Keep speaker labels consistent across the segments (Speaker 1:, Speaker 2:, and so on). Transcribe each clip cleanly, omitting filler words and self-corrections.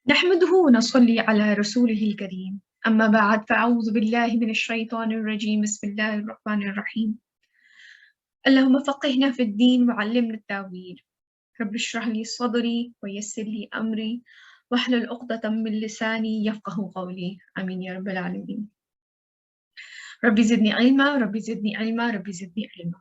Speaker 1: نحمده ونصلي على رسوله الكريم أما بعد فأعوذ بالله من الشيطان الرجيم بسم الله الرحمن الرحيم اللهم فقهنا في الدين وعلمنا التاويل رب اشرح لي صدري ويسر لي أمري واحلل عقدة من لساني يفقه قولي آمين يا رب العالمين ربي زدني علما ربي زدني علما ربي زدني علما.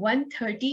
Speaker 1: 130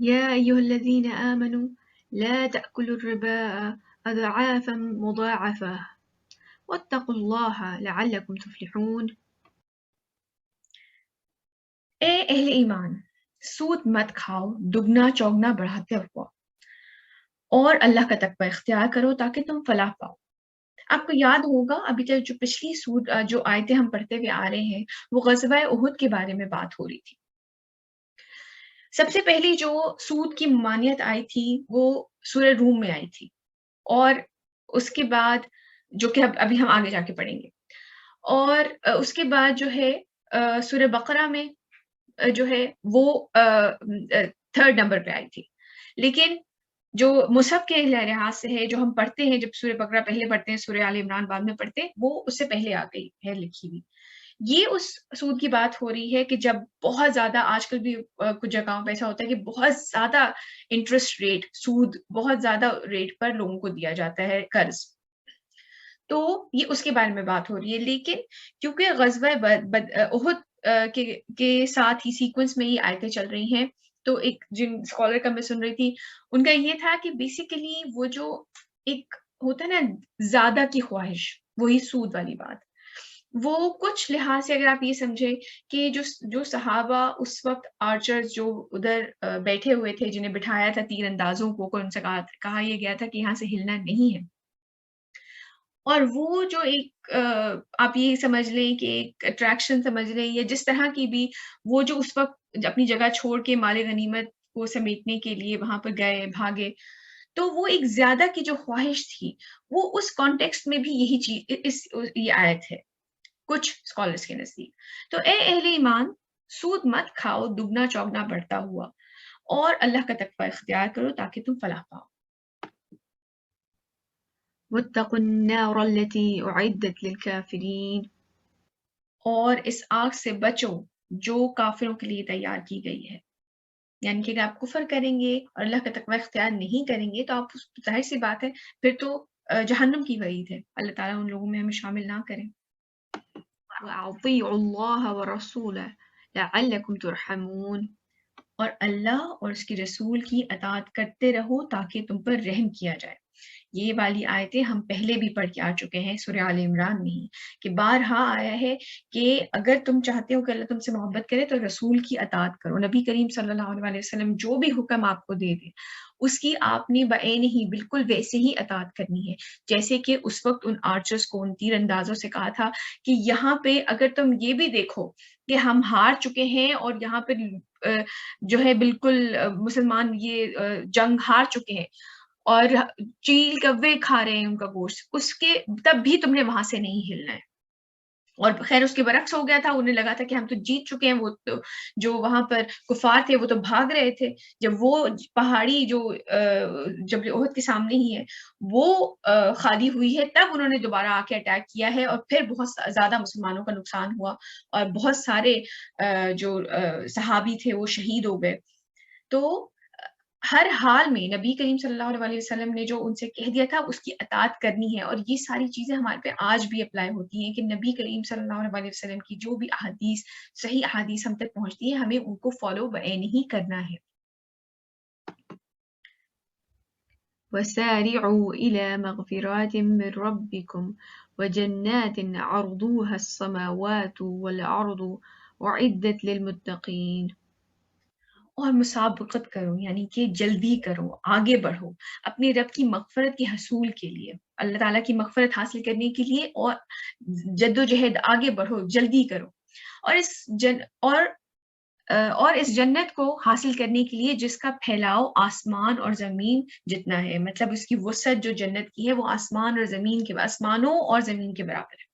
Speaker 1: يا أيها الذين آمنوا لا تأكلوا الربا أضعافا مضاعفة واتقوا الله لعلكم تفلحون. اے اہل ایمان، سود مت کھاؤ دگنا چوگنا بڑھاتے ہوا، اور اللہ کا تقوی اختیار کرو تاکہ تم فلاح پاؤ۔ آپ کو یاد ہوگا ابھی تک جو پچھلی جو آیتیں ہم پڑھتے ہوئے آ رہے ہیں وہ غزوہ احد کے بارے میں بات ہو رہی تھی۔ سب سے پہلی جو سود کی ممانعت آئی تھی وہ سورہ روم میں آئی تھی، اور اس کے بعد جو کہ ابھی ہم آگے جا کے پڑھیں گے، اور اس کے بعد جو ہے سورہ بقرہ میں جو ہے وہ 3rd نمبر پہ آئی تھی۔ لیکن جو مصحف کے لحاظ سے ہے، جو ہم پڑھتے ہیں، جب سورہ بقرہ پہلے پڑھتے ہیں سورہ آل عمران بعد میں پڑھتے ہیں، وہ اس سے پہلے آ گئی ہے لکھی ہوئی۔ یہ اس سود کی بات ہو رہی ہے کہ جب بہت زیادہ، آج کل بھی کچھ جگہوں پہ ایسا ہوتا ہے کہ بہت زیادہ انٹرسٹ ریٹ، سود بہت زیادہ ریٹ پر لوگوں کو دیا جاتا ہے قرض، تو یہ اس کے بارے میں بات ہو رہی ہے۔ لیکن کیونکہ غزوہ احد کے ساتھ ہی سیکوینس میں یہ آیتیں چل رہی ہیں، تو ایک جن اسکالر کا میں سن رہی تھی، ان کا یہ تھا کہ بیسیکلی وہ جو ایک ہوتا ہے نا زیادہ کی خواہش، وہی سود والی بات، وہ کچھ لحاظ سے اگر آپ یہ سمجھے کہ جو صحابہ اس وقت آرچرز جو ادھر بیٹھے ہوئے تھے، جنہیں بٹھایا تھا تیر اندازوں کو ان سے کہا یہ گیا تھا کہ یہاں سے ہلنا نہیں ہے، اور وہ جو ایک آپ یہ سمجھ لیں کہ ایک اٹریکشن سمجھ لیں، یا جس طرح کی بھی، وہ جو اس وقت اپنی جگہ چھوڑ کے مال غنیمت کو سمیٹنے کے لیے وہاں پر گئے، بھاگے، تو وہ ایک زیادہ کی جو خواہش تھی، وہ اس کانٹیکسٹ میں بھی یہی چیز یہ آیت ہے کچھ اسکالرس کے نزدیک۔ تو اے اہل ایمان، سود مت کھاؤ دگنا چوگنا بڑھتا ہوا، اور اللہ کا تقوی اختیار کرو تاکہ تم فلاح پاؤ۔ واتقوا النار التي اعدت للكافرين، اور اس آگ سے بچو جو کافروں کے لیے تیار کی گئی ہے۔ یعنی کہ اگر آپ کفر کریں گے اور اللہ کا تقوی اختیار نہیں کریں گے تو آپ، ظاہر سی بات ہے، پھر تو جہنم کی وعید ہے۔ اللہ تعالیٰ ان لوگوں میں ہمیں شامل نہ کریں۔ وَأَطِيعُوا اللَّهَ وَرَسُولَهُ لَعَلَّكُمْ تُرْحَمُونَ، اور اللہ اور اس کے رسول کی اطاعت کرتے رہو تاکہ تم پر رحم کیا جائے۔ یہ والی آیتیں ہم پہلے بھی پڑھ کے آ چکے ہیں سورہ آل عمران میں ہی، کہ بارہا آیا ہے کہ اگر تم چاہتے ہو کہ اللہ تم سے محبت کرے تو رسول کی اطاعت کرو۔ نبی کریم صلی اللہ علیہ وسلم جو بھی حکم آپ کو دے دے، اس کی آپ نے بعین ہی بالکل ویسے ہی اطاعت کرنی ہے، جیسے کہ اس وقت ان آرچرز کو، ان تیر اندازوں سے کہا تھا کہ یہاں پہ اگر تم یہ بھی دیکھو کہ ہم ہار چکے ہیں اور یہاں پہ جو ہے بالکل مسلمان یہ جنگ ہار چکے ہیں اور چیل کوے کھا رہے ہیں ان کا گوشت، اس کے تب بھی تم نے وہاں سے نہیں ہلنا ہے۔ اور خیر اس کے برعکس ہو گیا تھا، انہیں لگا تھا کہ ہم تو جیت چکے ہیں، وہ جو وہاں پر کفار تھے وہ تو بھاگ رہے تھے، جب وہ پہاڑی جو جب احد کے سامنے ہی ہے وہ خالی ہوئی ہے، تب انہوں نے دوبارہ آ کے اٹیک کیا ہے، اور پھر بہت زیادہ مسلمانوں کا نقصان ہوا اور بہت سارے جو صحابی تھے وہ شہید ہو گئے۔ تو ہر حال میں نبی کریم صلی اللہ علیہ وسلم نے جو ان سے کہہ دیا تھا اس کی اطاعت کرنی ہے، اور یہ ساری چیزیں ہمارے پہ آج بھی اپلائی ہوتی ہیں کہ نبی کریم صلی اللہ علیہ وسلم کی جو بھی احادیث، صحیح احادیث ہم تک پہنچتی ہے، ہمیں ان کو فالو بعین ہی کرنا ہے۔ وَسَارِعُوا إِلَى مَغْفِرَاتٍ مِّن رَّبِّكُمْ وَجَنَّاتٍ عَرْضُهَا السَّمَاوَاتُ وَالْأَرْضُ أُعِدَّتْ لِلْمُتَّقِينَ، اور مسابقت کرو، یعنی کہ جلدی کرو، آگے بڑھو اپنے رب کی مغفرت کے حصول کے لیے، اللہ تعالیٰ کی مغفرت حاصل کرنے کے لیے، اور جد و جہد آگے بڑھو، جلدی کرو، اور اس جنت کو حاصل کرنے کے لیے جس کا پھیلاؤ آسمان اور زمین جتنا ہے، مطلب اس کی وسعت جو جنت کی ہے وہ آسمانوں اور زمین کے برابر ہے،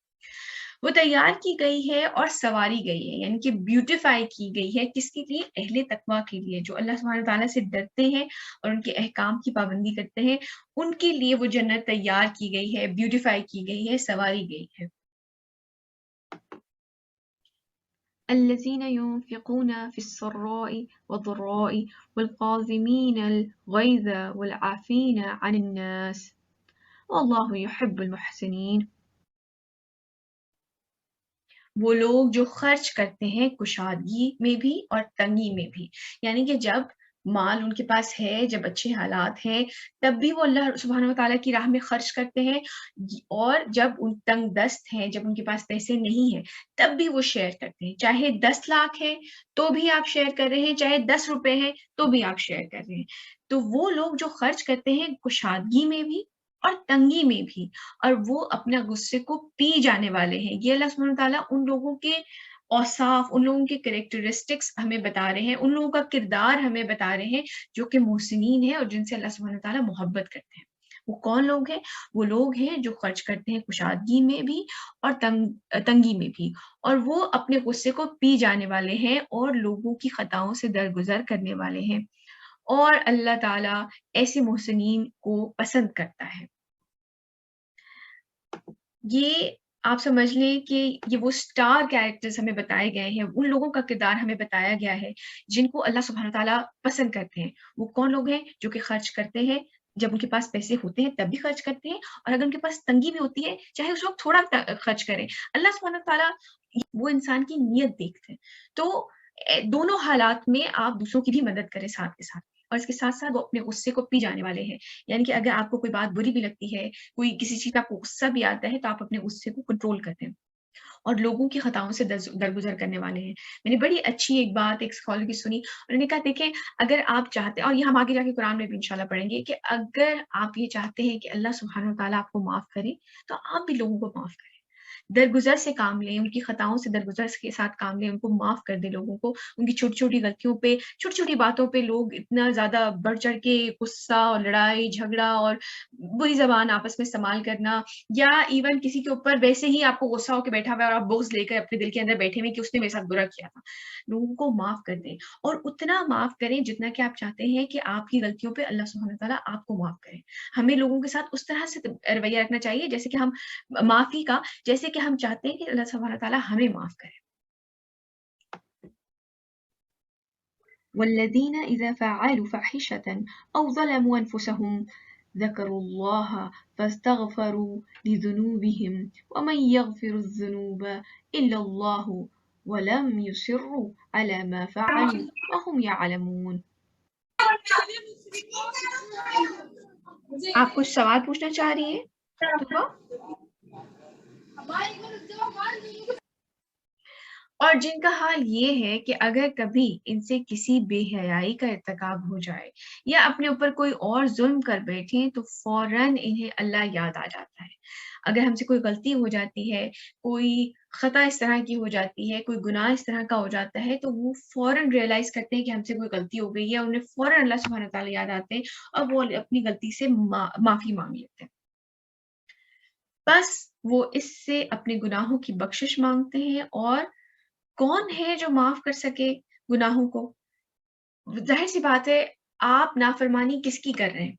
Speaker 1: وہ تیار کی گئی ہے اور سواری گئی ہے، یعنی کہ بیوٹیفائی کی گئی ہے، کس کے لیے؟ اہل تقویٰ کے لیے، جو اللہ سبحانہ تعالیٰ سے ڈرتے ہیں اور ان کے احکام کی پابندی کرتے ہیں، ان کے لیے وہ جنت تیار کی گئی ہے، بیوٹیفائی کی گئی ہے، سواری گئی ہے۔ الذين ينفقون في السراء والضراء والكاظمين الغيظ والعافين عن الناس والله يحب المحسنين، وہ لوگ جو خرچ کرتے ہیں کشادگی میں بھی اور تنگی میں بھی، یعنی کہ جب مال ان کے پاس ہے، جب اچھے حالات ہیں تب بھی وہ اللہ سبحانہ وتعالیٰ کی راہ میں خرچ کرتے ہیں، اور جب ان تنگ دست ہیں، جب ان کے پاس پیسے نہیں ہیں تب بھی وہ شیئر کرتے ہیں. چاہے 10 لاکھ ہے تو بھی آپ شیئر کر رہے ہیں، چاہے 10 روپے ہیں تو بھی آپ شیئر کر رہے ہیں. تو وہ لوگ جو خرچ کرتے ہیں کشادگی میں بھی اور تنگی میں بھی، اور وہ اپنا غصے کو پی جانے والے ہیں. یہ اللہ سبحانہ وتعالیٰ ان لوگوں کے اوصاف، ان لوگوں کے کریکٹرسٹکس ہمیں بتا رہے ہیں، ان لوگوں کا کردار ہمیں بتا رہے ہیں جو کہ محسنین ہیں اور جن سے اللہ سبحانہ وتعالیٰ محبت کرتے ہیں. وہ کون لوگ ہیں؟ وہ لوگ ہیں جو خرچ کرتے ہیں کشادگی میں بھی اور تنگی میں بھی، اور وہ اپنے غصے کو پی جانے والے ہیں اور لوگوں کی خطاؤں سے درگزر کرنے والے ہیں. اور اللہ تعالیٰ ایسے محسنین کو پسند کرتا ہے. یہ آپ سمجھ لیں کہ یہ وہ اسٹار کیریکٹرز ہمیں بتائے گئے ہیں، ان لوگوں کا کردار ہمیں بتایا گیا ہے جن کو اللہ سبحانہ تعالیٰ پسند کرتے ہیں. وہ کون لوگ ہیں؟ جو کہ خرچ کرتے ہیں، جب ان کے پاس پیسے ہوتے ہیں تب بھی خرچ کرتے ہیں، اور اگر ان کے پاس تنگی بھی ہوتی ہے چاہے اس وقت تھوڑا خرچ کریں. اللہ سبحانہ تعالیٰ وہ انسان کی نیت دیکھتے ہیں. تو دونوں حالات میں آپ دوسروں کی بھی مدد کریں ساتھ کے ساتھ، اور اس کے ساتھ ساتھ وہ اپنے غصے کو پی جانے والے ہیں. یعنی کہ اگر آپ کو کوئی بات بری بھی لگتی ہے، کوئی کسی چیز کا آپ کو غصہ بھی آتا ہے، تو آپ اپنے غصے کو کنٹرول کرتے ہیں اور لوگوں کی خطاؤں سے درگزر کرنے والے ہیں. میں نے بڑی اچھی ایک بات ایک اسکالر کی سنی، انہوں نے کہا دیکھیں اگر آپ چاہتے ہیں، اور یہ ہم آگے جا کے قرآن میں بھی انشاءاللہ پڑھیں گے، کہ اگر آپ یہ چاہتے ہیں کہ اللہ سبحانہ وتعالیٰ آپ کو معاف کرے تو آپ بھی لوگوں کو معاف کریں، درگزر سے کام لیں، ان کی خطاؤں سے درگزر کے ساتھ کام لیں، ان کو معاف کر دیں لوگوں کو. ان کی چھوٹی چھوٹی غلطیوں پہ، چھوٹی چھوٹی باتوں پہ لوگ اتنا زیادہ بڑھ چڑھ کے غصہ اور لڑائی جھگڑا اور بری زبان آپس میں استعمال کرنا، یا ایون کسی کے اوپر ویسے ہی آپ کو غصہ ہو کے بیٹھا ہوا ہے اور آپ بغض لے کر اپنے دل کے اندر بیٹھے ہوئے کہ اس نے میرے ساتھ برا کیا تھا. لوگوں کو معاف کر دیں، اور اتنا معاف کریں جتنا کہ آپ چاہتے ہیں کہ آپ کی غلطیوں پہ اللہ سبحانہ تعالیٰ آپ کو معاف کرے. ہمیں لوگوں کے ساتھ اس طرح سے رویہ رکھنا چاہیے جیسے کہ ہم معافی کا، جیسے کہ ہم چاہتے ہیں کہ اللہ سبحانہ تعالیٰ ہمیں معاف کرے. والذین اذا فعلوا فاحشة او ظلموا انفسهم ذكروا الله فاستغفروا لذنوبهم ومن يغفر الذنوب إلا الله ولم يصروا على ما فعلوا وهم يعلمون. آپ کچھ سوال پوچھنا چاہ رہی ہیں؟ اور جن کا حال یہ ہے کہ اگر کبھی ان سے کسی بے حیائی کا ارتکاب ہو جائے یا اپنے اوپر کوئی اور ظلم کر بیٹھیں تو فوراً انہیں اللہ یاد آ جاتا ہے. اگر ہم سے کوئی غلطی ہو جاتی ہے، کوئی خطا اس طرح کی ہو جاتی ہے، کوئی گناہ اس طرح کا ہو جاتا ہے، تو وہ فوراً ریئلائز کرتے ہیں کہ ہم سے کوئی غلطی ہو گئی ہے، انہیں فوراً اللہ سبحانہ تعالیٰ یاد آتے ہیں اور وہ اپنی غلطی سے معافی مانگ لیتے ہیں. بس وہ اس سے اپنے گناہوں کی بخشش مانگتے ہیں. اور کون ہے جو معاف کر سکے گناہوں کو؟ ظاہر سی بات ہے، آپ نافرمانی کس کی کر رہے ہیں؟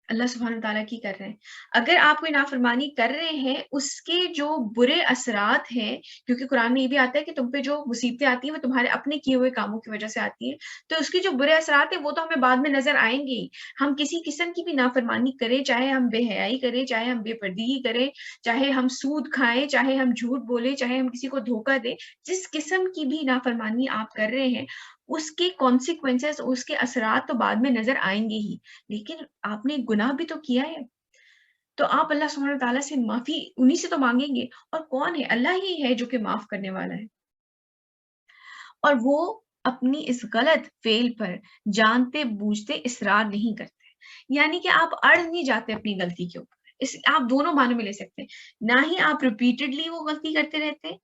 Speaker 1: اللہ سبحانہ تعالیٰ کی کر رہے ہیں. اگر آپ کوئی نافرمانی کر رہے ہیں، اس کے جو برے اثرات ہیں، کیونکہ قرآن میں یہ بھی آتا ہے کہ تم پہ جو مصیبتیں آتی ہیں وہ تمہارے اپنے کیے ہوئے کاموں کی وجہ سے آتی ہیں، تو اس کے جو برے اثرات ہیں وہ تو ہمیں بعد میں نظر آئیں گے ہی. ہم کسی قسم کی بھی نافرمانی کریں، چاہے ہم بے حیائی کریں، چاہے ہم بے پردگی کریں، چاہے ہم سود کھائیں، چاہے ہم جھوٹ بولیں، چاہے ہم کسی کو دھوکہ دیں، جس قسم کی بھی نافرمانی آپ کر رہے ہیں اس کے کانسیکوینسز، اس کے اثرات تو بعد میں نظر آئیں گے ہی. لیکن آپ نے گناہ بھی تو کیا ہے، تو آپ اللہ سبحانہ تعالیٰ سے معافی انہی سے تو مانگیں گے. اور کون ہے؟ اللہ ہی ہے جو کہ معاف کرنے والا ہے. اور وہ اپنی اس غلط فعل پر جانتے بوجھتے اصرار نہیں کرتے. یعنی کہ آپ اڑ نہیں جاتے اپنی غلطی کے اوپر. آپ دونوں معنوں میں لے سکتے ہیں. نہ ہی آپ ریپیٹڈلی وہ غلطی کرتے رہتے ہیں،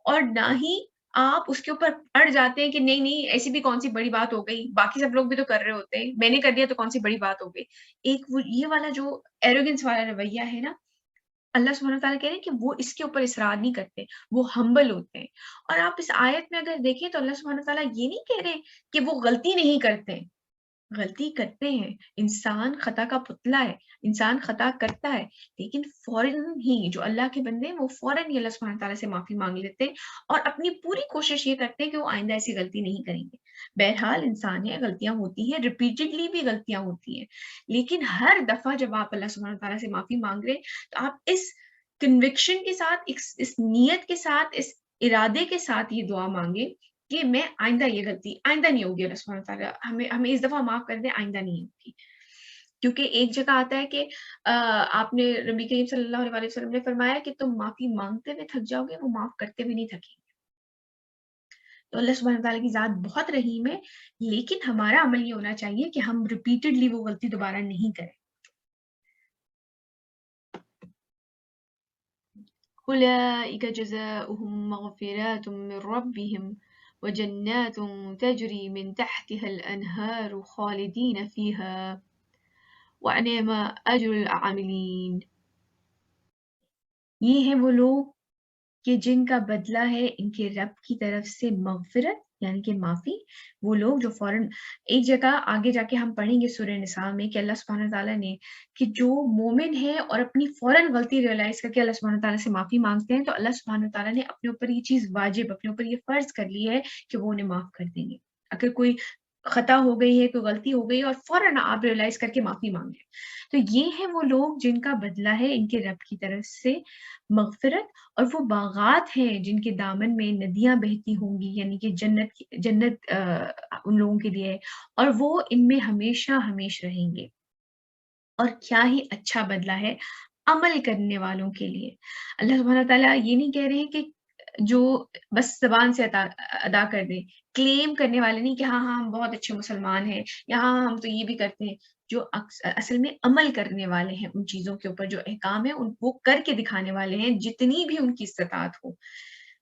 Speaker 1: اور نہ ہی آپ اس کے اوپر اڑ جاتے ہیں کہ نہیں نہیں ایسی بھی کون سی بڑی بات ہو گئی، باقی سب لوگ بھی تو کر رہے ہوتے ہیں، میں نے کر دیا تو کون سی بڑی بات ہو گئی. ایک وہ یہ والا جو ایروگنس والا رویہ ہے نا، اللہ سبحانہ تعالیٰ کہہ رہے ہیں کہ وہ اس کے اوپر اصرار نہیں کرتے، وہ ہمبل ہوتے ہیں. اور آپ اس آیت میں اگر دیکھیں تو اللہ سبحانہ تعالیٰ یہ نہیں کہہ رہے کہ وہ غلطی نہیں کرتے. غلطی کرتے ہیں، انسان خطا کا پتلا ہے، انسان خطا کرتا ہے، لیکن فوراً ہی جو اللہ کے بندے ہیں وہ فوراً ہی اللہ سبحانہ تعالیٰ سے معافی مانگ لیتے ہیں اور اپنی پوری کوشش یہ کرتے ہیں کہ وہ آئندہ ایسی غلطی نہیں کریں گے. بہرحال انسان ہے، غلطیاں ہوتی ہیں، ریپیٹڈلی بھی غلطیاں ہوتی ہیں، لیکن ہر دفعہ جب آپ اللہ سبحانہ تعالیٰ سے معافی مانگ رہے ہیں تو آپ اس کنوکشن کے ساتھ، اس نیت کے ساتھ، اس ارادے کے ساتھ یہ دعا مانگے کہ میں آئندہ یہ غلطی آئندہ نہیں ہوگی، اللہ سبحانہ تعالیٰ ہمیں اس دفعہ معاف کر دیں، آئندہ نہیں ہوگی. کیونکہ ایک جگہ آتا ہے کہ آپ نے نبی کریم صلی اللہ علیہ وسلم نے فرمایا کہ تم معافی مانگتے ہوئے تھک جاؤ گے، وہ معاف کرتے ہوئے نہیں تھکیں گے. تو اللہ سبحانہ تعالیٰ کی ذات بہت رحیم ہے، لیکن ہمارا عمل یہ ہونا چاہیے کہ ہم ریپیٹڈلی وہ غلطی دوبارہ نہیں کریں. أولئك جزاؤهم مغفرات من ربهم وجنات تجري من تحتها الأنهار خالدين فيها وَنِعْمَ أَجْرُ الْعَامِلِينَ. یہ ہیں وہ لوگ کہ جن کا بدلہ ہے ان کے رب کی طرف سے مغفرت یعنی کہ معافی. وہ لوگ جو فوراً ایک جگہ آگے جا کے ہم پڑھیں گے سورہ نساء میں کہ اللہ سبحانہ تعالیٰ نے کہ جو مومن ہے اور اپنی فوراً غلطی ریئلائز کر کے اللہ سبحانہ تعالیٰ سے معافی مانگتے ہیں تو اللہ سبحانہ تعالیٰ نے اپنے اوپر یہ چیز واجب، اپنے اوپر یہ فرض کر لی ہے کہ وہ انہیں معاف کر دیں گے. اگر کوئی خطا ہو گئی ہے، کوئی غلطی ہو گئی اور فوراً آپ ریئلائز کر کے معافی مانگیں تو یہ ہیں وہ لوگ جن کا بدلہ ہے ان کے رب کی طرف سے مغفرت، اور وہ باغات ہیں جن کے دامن میں ندیاں بہتی ہوں گی یعنی کہ جنت ان لوگوں کے لیے ہے اور وہ ان میں ہمیشہ ہمیش رہیں گے. اور کیا ہی اچھا بدلہ ہے عمل کرنے والوں کے لیے. اللہ سبحانہ تعالیٰ یہ نہیں کہہ رہے ہیں کہ جو بس زبان سے ادا کر دیں، کلیم کرنے والے نہیں کہ ہاں ہاں ہم بہت اچھے مسلمان ہیں یا ہاں ہم تو یہ بھی کرتے ہیں. جو اصل میں عمل کرنے والے ہیں ان چیزوں کے اوپر جو احکام ہے وہ کر کے دکھانے والے ہیں جتنی بھی ان کی استطاعت ہو،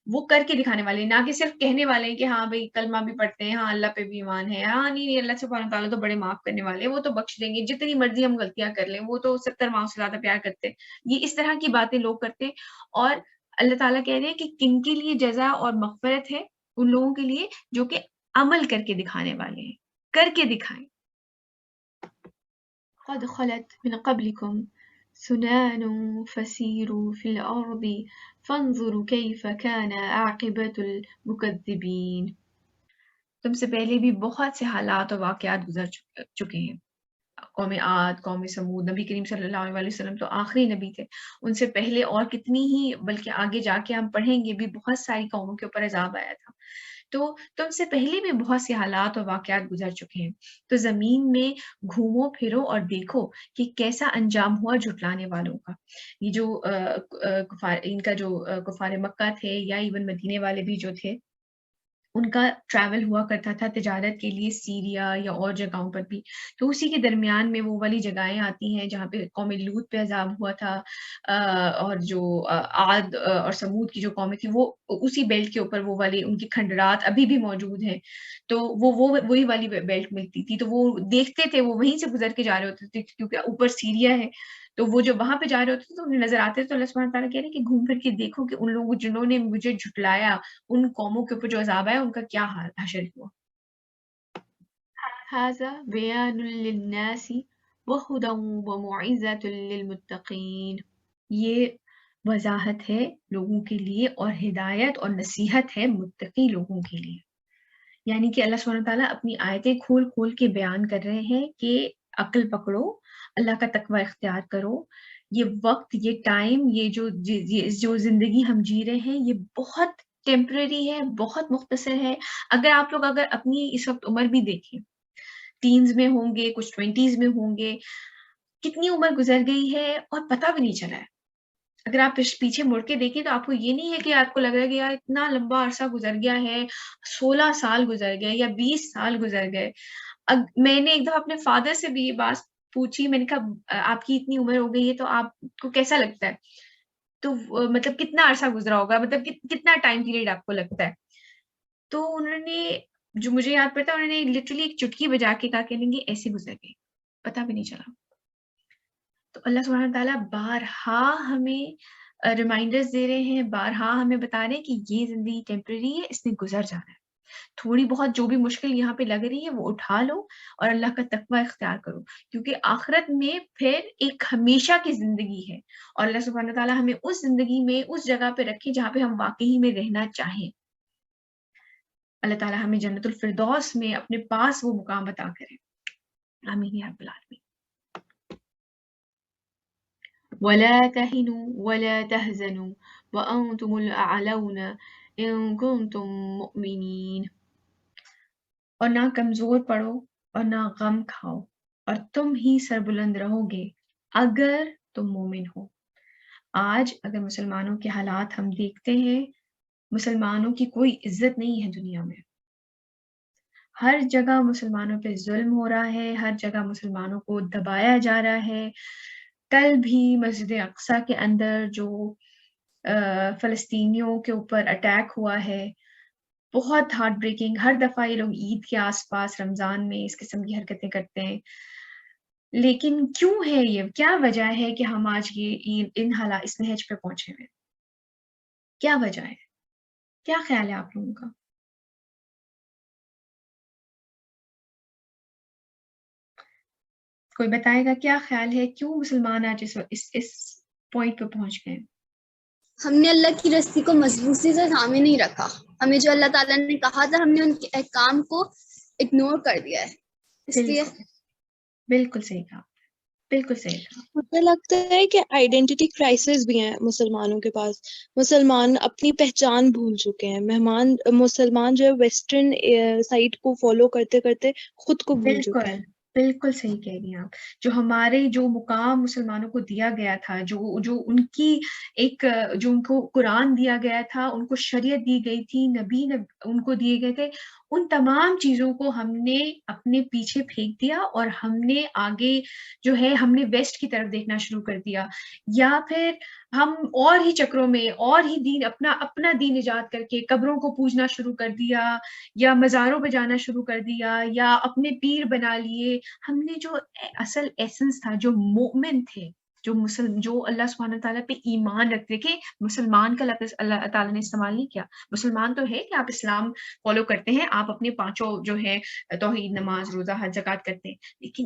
Speaker 1: وہ کر کے دکھانے والے ہیں، نہ کہ صرف کہنے والے ہیں کہ ہاں بھائی کلمہ بھی پڑھتے ہیں، ہاں اللہ پہ بھی ایمان ہے، ہاں نہیں اللہ سبحانہ تعالیٰ تو بڑے معاف کرنے والے ہیں، وہ تو بخش دیں گے جتنی مرضی ہم غلطیاں کر لیں، وہ تو 70 ماؤں سے زیادہ پیار کرتے ہیں. یہ اس طرح کی باتیں لوگ کرتے ہیں. اور اللہ تعالیٰ کہہ رہے ہیں کہ کن کے لیے جزا اور مغفرت ہے؟ ان لوگوں کے لیے جو کہ عمل کر کے دکھانے والے ہیں، کر کے دکھائیں. قد خلت من قبلكم سنان فسيروا في الأرض فانظروا كيف كان عاقبة المكذبين. تم سے پہلے بھی بہت سے حالات اور واقعات گزر چکے ہیں. قوم عاد، قوم سمود، نبی کریم صلی اللہ علیہ وسلم تو آخری نبی تھے، ان سے پہلے اور کتنی ہی بلکہ آگے جا کے ہم پڑھیں گے بھی بہت ساری قوموں کے اوپر عذاب آیا تھا. تو تم سے پہلے بھی بہت سے حالات اور واقعات گزر چکے ہیں. تو زمین میں گھومو پھرو اور دیکھو کہ کیسا انجام ہوا جھٹلانے والوں کا. یہ جو ان کا جو کفار مکہ تھے یا ایون مدینے والے بھی جو تھے ان کا ٹریول ہوا کرتا تھا تجارت کے لیے سیریا یا اور جگہوں پر بھی. تو اسی کے درمیان میں وہ والی جگہیں آتی ہیں جہاں پہ قوم لوط پہ عذاب ہوا تھا اور جو عاد اور سمود کی جو قومیں تھیں وہ اسی بیلٹ کے اوپر وہ والی ان کی کھنڈرات ابھی بھی موجود ہیں. تو وہی والی بیلٹ ملتی تھی تو وہ دیکھتے تھے، وہ وہیں سے گزر کے جا رہے ہوتے تھے کیونکہ اوپر سیریا ہے. تو وہ جو وہاں پہ جا رہے ہوتے تھے تو انہیں نظر آتے تھے. تو اللہ سبحانہ تعالیٰ کہہ رہے ہیں کہ گھوم پھر کے دیکھو کہ ان لوگوں جنہوں نے مجھے جھٹلایا ان قوموں کے اوپر جو عذاب آیا ان کا کیا حشر ہوا. هذا بیان للناس وہدی وموعظۃ للمتقین. یہ وضاحت ہے لوگوں کے لیے اور ہدایت اور نصیحت ہے متقی لوگوں کے لیے. یعنی کہ اللہ سبحانہ تعالیٰ اپنی آیتیں کھول کھول کے بیان کر رہے ہیں کہ عقل پکڑو، اللہ کا تقوی اختیار کرو. یہ وقت، یہ ٹائم، یہ جو زندگی ہم جی رہے ہیں یہ بہت ٹیمپرری ہے، بہت مختصر ہے. اگر اپنی اس وقت عمر بھی دیکھیں، ٹینز میں ہوں گے، کچھ 20s میں ہوں گے، کتنی عمر گزر گئی ہے اور پتہ بھی نہیں چلا ہے. اگر آپ پیچھے مڑ کے دیکھیں تو آپ کو یہ نہیں ہے کہ آپ کو لگ رہا ہے کہ یار اتنا لمبا عرصہ گزر گیا ہے، 16 سال گزر گئے یا 20 سال گزر گئے. میں نے ایک دفعہ اپنے فادر سے بھی یہ بات پوچھی، میں نے کہا آپ کی اتنی عمر ہو گئی ہے تو آپ کو کیسا لگتا ہے؟ تو مطلب کتنا عرصہ گزرا ہوگا، مطلب کتنا ٹائم پیریڈ آپ کو لگتا ہے؟ تو انہوں نے جو مجھے یاد پڑتا ہے انہوں نے لٹرلی ایک چٹکی بجا کے کہا کہ ایسے گزر گئی، پتہ بھی نہیں چلا. تو اللہ سبحانہ تعالیٰ بارہا ہمیں ریمائنڈرز دے رہے ہیں، بارہا ہمیں بتا رہے ہیں کہ یہ زندگی ٹیمپرری ہے، اس نے گزر جانا ہے. تھوڑی بہت جو بھی مشکل یہاں پہ لگ رہی ہے وہ اٹھا لو اور اللہ کا تقوی اختیار کرو، کیونکہ آخرت میں پھر ایک ہمیشہ کی زندگی ہے اور اللہ سبحانہ تعالیٰ ہمیں اس زندگی میں اس جگہ پہ رکھے جہاں پہ ہم واقعی میں رہنا چاہیں. اللہ تعالیٰ ہمیں جنت الفردوس میں اپنے پاس وہ مقام عطا کرے. آمین یا رب العالمین. ولا تهنوا ولا تحزنوا وأنتم الأعلون إن كنتم مؤمنين. اور نہ کمزور پڑو اور نہ غم کھاؤ اور تم ہی سربلند رہو گے اگر تم مومن ہو. آج اگر مسلمانوں کے حالات ہم دیکھتے ہیں، مسلمانوں کی کوئی عزت نہیں ہے دنیا میں. ہر جگہ مسلمانوں پہ ظلم ہو رہا ہے، ہر جگہ مسلمانوں کو دبایا جا رہا ہے. کل بھی مسجد اقصیٰ کے اندر جو فلسطینیوں کے اوپر اٹیک ہوا ہے، بہت ہارٹ بریکنگ. ہر دفعہ یہ لوگ عید کے آس پاس رمضان میں اس قسم کی حرکتیں کرتے ہیں. لیکن کیوں ہے یہ؟ کیا وجہ ہے کہ ہم آج یہ ان حالات اس نہج پہ پہنچے ہوئے؟ کیا وجہ ہے؟ کیا خیال ہے آپ لوگوں کا؟ کوئی بتائے گا کیا خیال ہے کیوں مسلمان آج اس پوائنٹ پہ پہنچ گئے؟
Speaker 2: ہم نے اللہ کی رسی کو مضبوطی سے تھامے نہیں رکھا. ہمیں جو اللہ تعالیٰ نے کہا تھا ہم نے ان کے احکام کو اگنور کر دیا ہے. اس لیے
Speaker 1: بالکل صحیح کہا، بالکل صحیح کہا.
Speaker 3: مجھے لگتا ہے کہ آئیڈینٹی کرائسس بھی ہیں مسلمانوں کے پاس. مسلمان اپنی پہچان بھول چکے ہیں. مسلمان جو ہے ویسٹرن سائٹ کو فالو کرتے کرتے خود کو بھول چکے ہیں.
Speaker 1: بالکل صحیح کہہ رہی ہیں آپ. جو ہمارے جو مقام مسلمانوں کو دیا گیا تھا، جو ان کی ایک جو ان کو قرآن دیا گیا تھا، ان کو شریعت دی گئی تھی، نبی ان کو دیے گئے تھے، ان تمام چیزوں کو ہم نے اپنے پیچھے پھینک دیا اور ہم نے آگے جو ہے ہم نے ویسٹ کی طرف دیکھنا شروع کر دیا. یا پھر ہم اور ہی چکروں میں اور ہی دین اپنا دین ایجاد کر کے قبروں کو پوجنا شروع کر دیا، یا مزاروں پہ جانا شروع کر دیا، یا اپنے پیر بنا لیے. ہم نے جو اصل ایسنس تھا، جو مومن تھے، جو اللہ سبحانہ تعالیٰ پہ ایمان رکھتے، کہ مسلمان کا لفظ اللہ تعالیٰ نے استعمال نہیں کیا. مسلمان تو ہے کہ آپ اسلام فالو کرتے ہیں، آپ اپنے پانچوں جو ہے توحید، نماز، روزہ، حج، زکوٰۃ کرتے ہیں، لیکن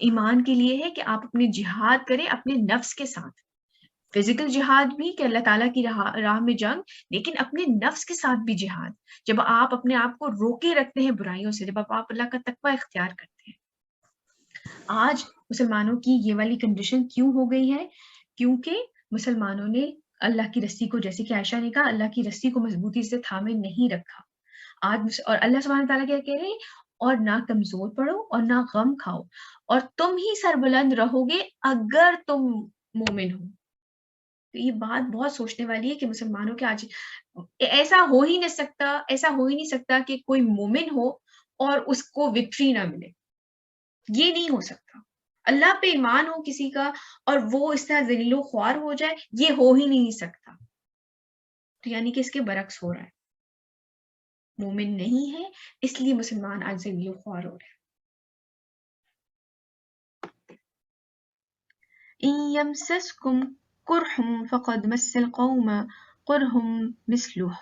Speaker 1: ایمان کے لیے ہے کہ آپ اپنے جہاد کریں اپنے نفس کے ساتھ. فزیکل جہاد بھی کہ اللہ تعالیٰ کی راہ میں جنگ، لیکن اپنے نفس کے ساتھ بھی جہاد. جب آپ اپنے آپ کو روکے رکھتے ہیں برائیوں سے، جب آپ اللہ کا تقوی اختیار کرتے ہیں. آج مسلمانوں کی یہ والی کنڈیشن کیوں ہو گئی ہے؟ کیونکہ مسلمانوں نے اللہ کی رسی کو، جیسے کہ عائشہ نے کہا، اللہ کی رسی کو مضبوطی سے تھامے نہیں رکھا. آج اور اللہ سبحانہ تعالیٰ کیا کہہ رہے ہیں؟ اور نہ کمزور پڑو اور نہ غم کھاؤ اور تم ہی سربلند رہو گے اگر تم مومن ہو. تو یہ بات بہت سوچنے والی ہے کہ مسلمانوں کے آج ایسا ہو ہی نہیں سکتا کہ کوئی مومن ہو اور اس کو وکٹری نہ ملے. یہ نہیں ہو سکتا. اللہ پہ ایمان ہو کسی کا اور وہ اس طرح ذلیل و خوار ہو جائے، یہ ہو ہی نہیں سکتا. تو یعنی کہ اس کے برعکس ہو رہا ہے. مومن نہیں ہے اس لیے مسلمان آج ذلیل و خوار ہو رہے ہیں. إن يمسسكم قرح فقد مس القوم قرح مثله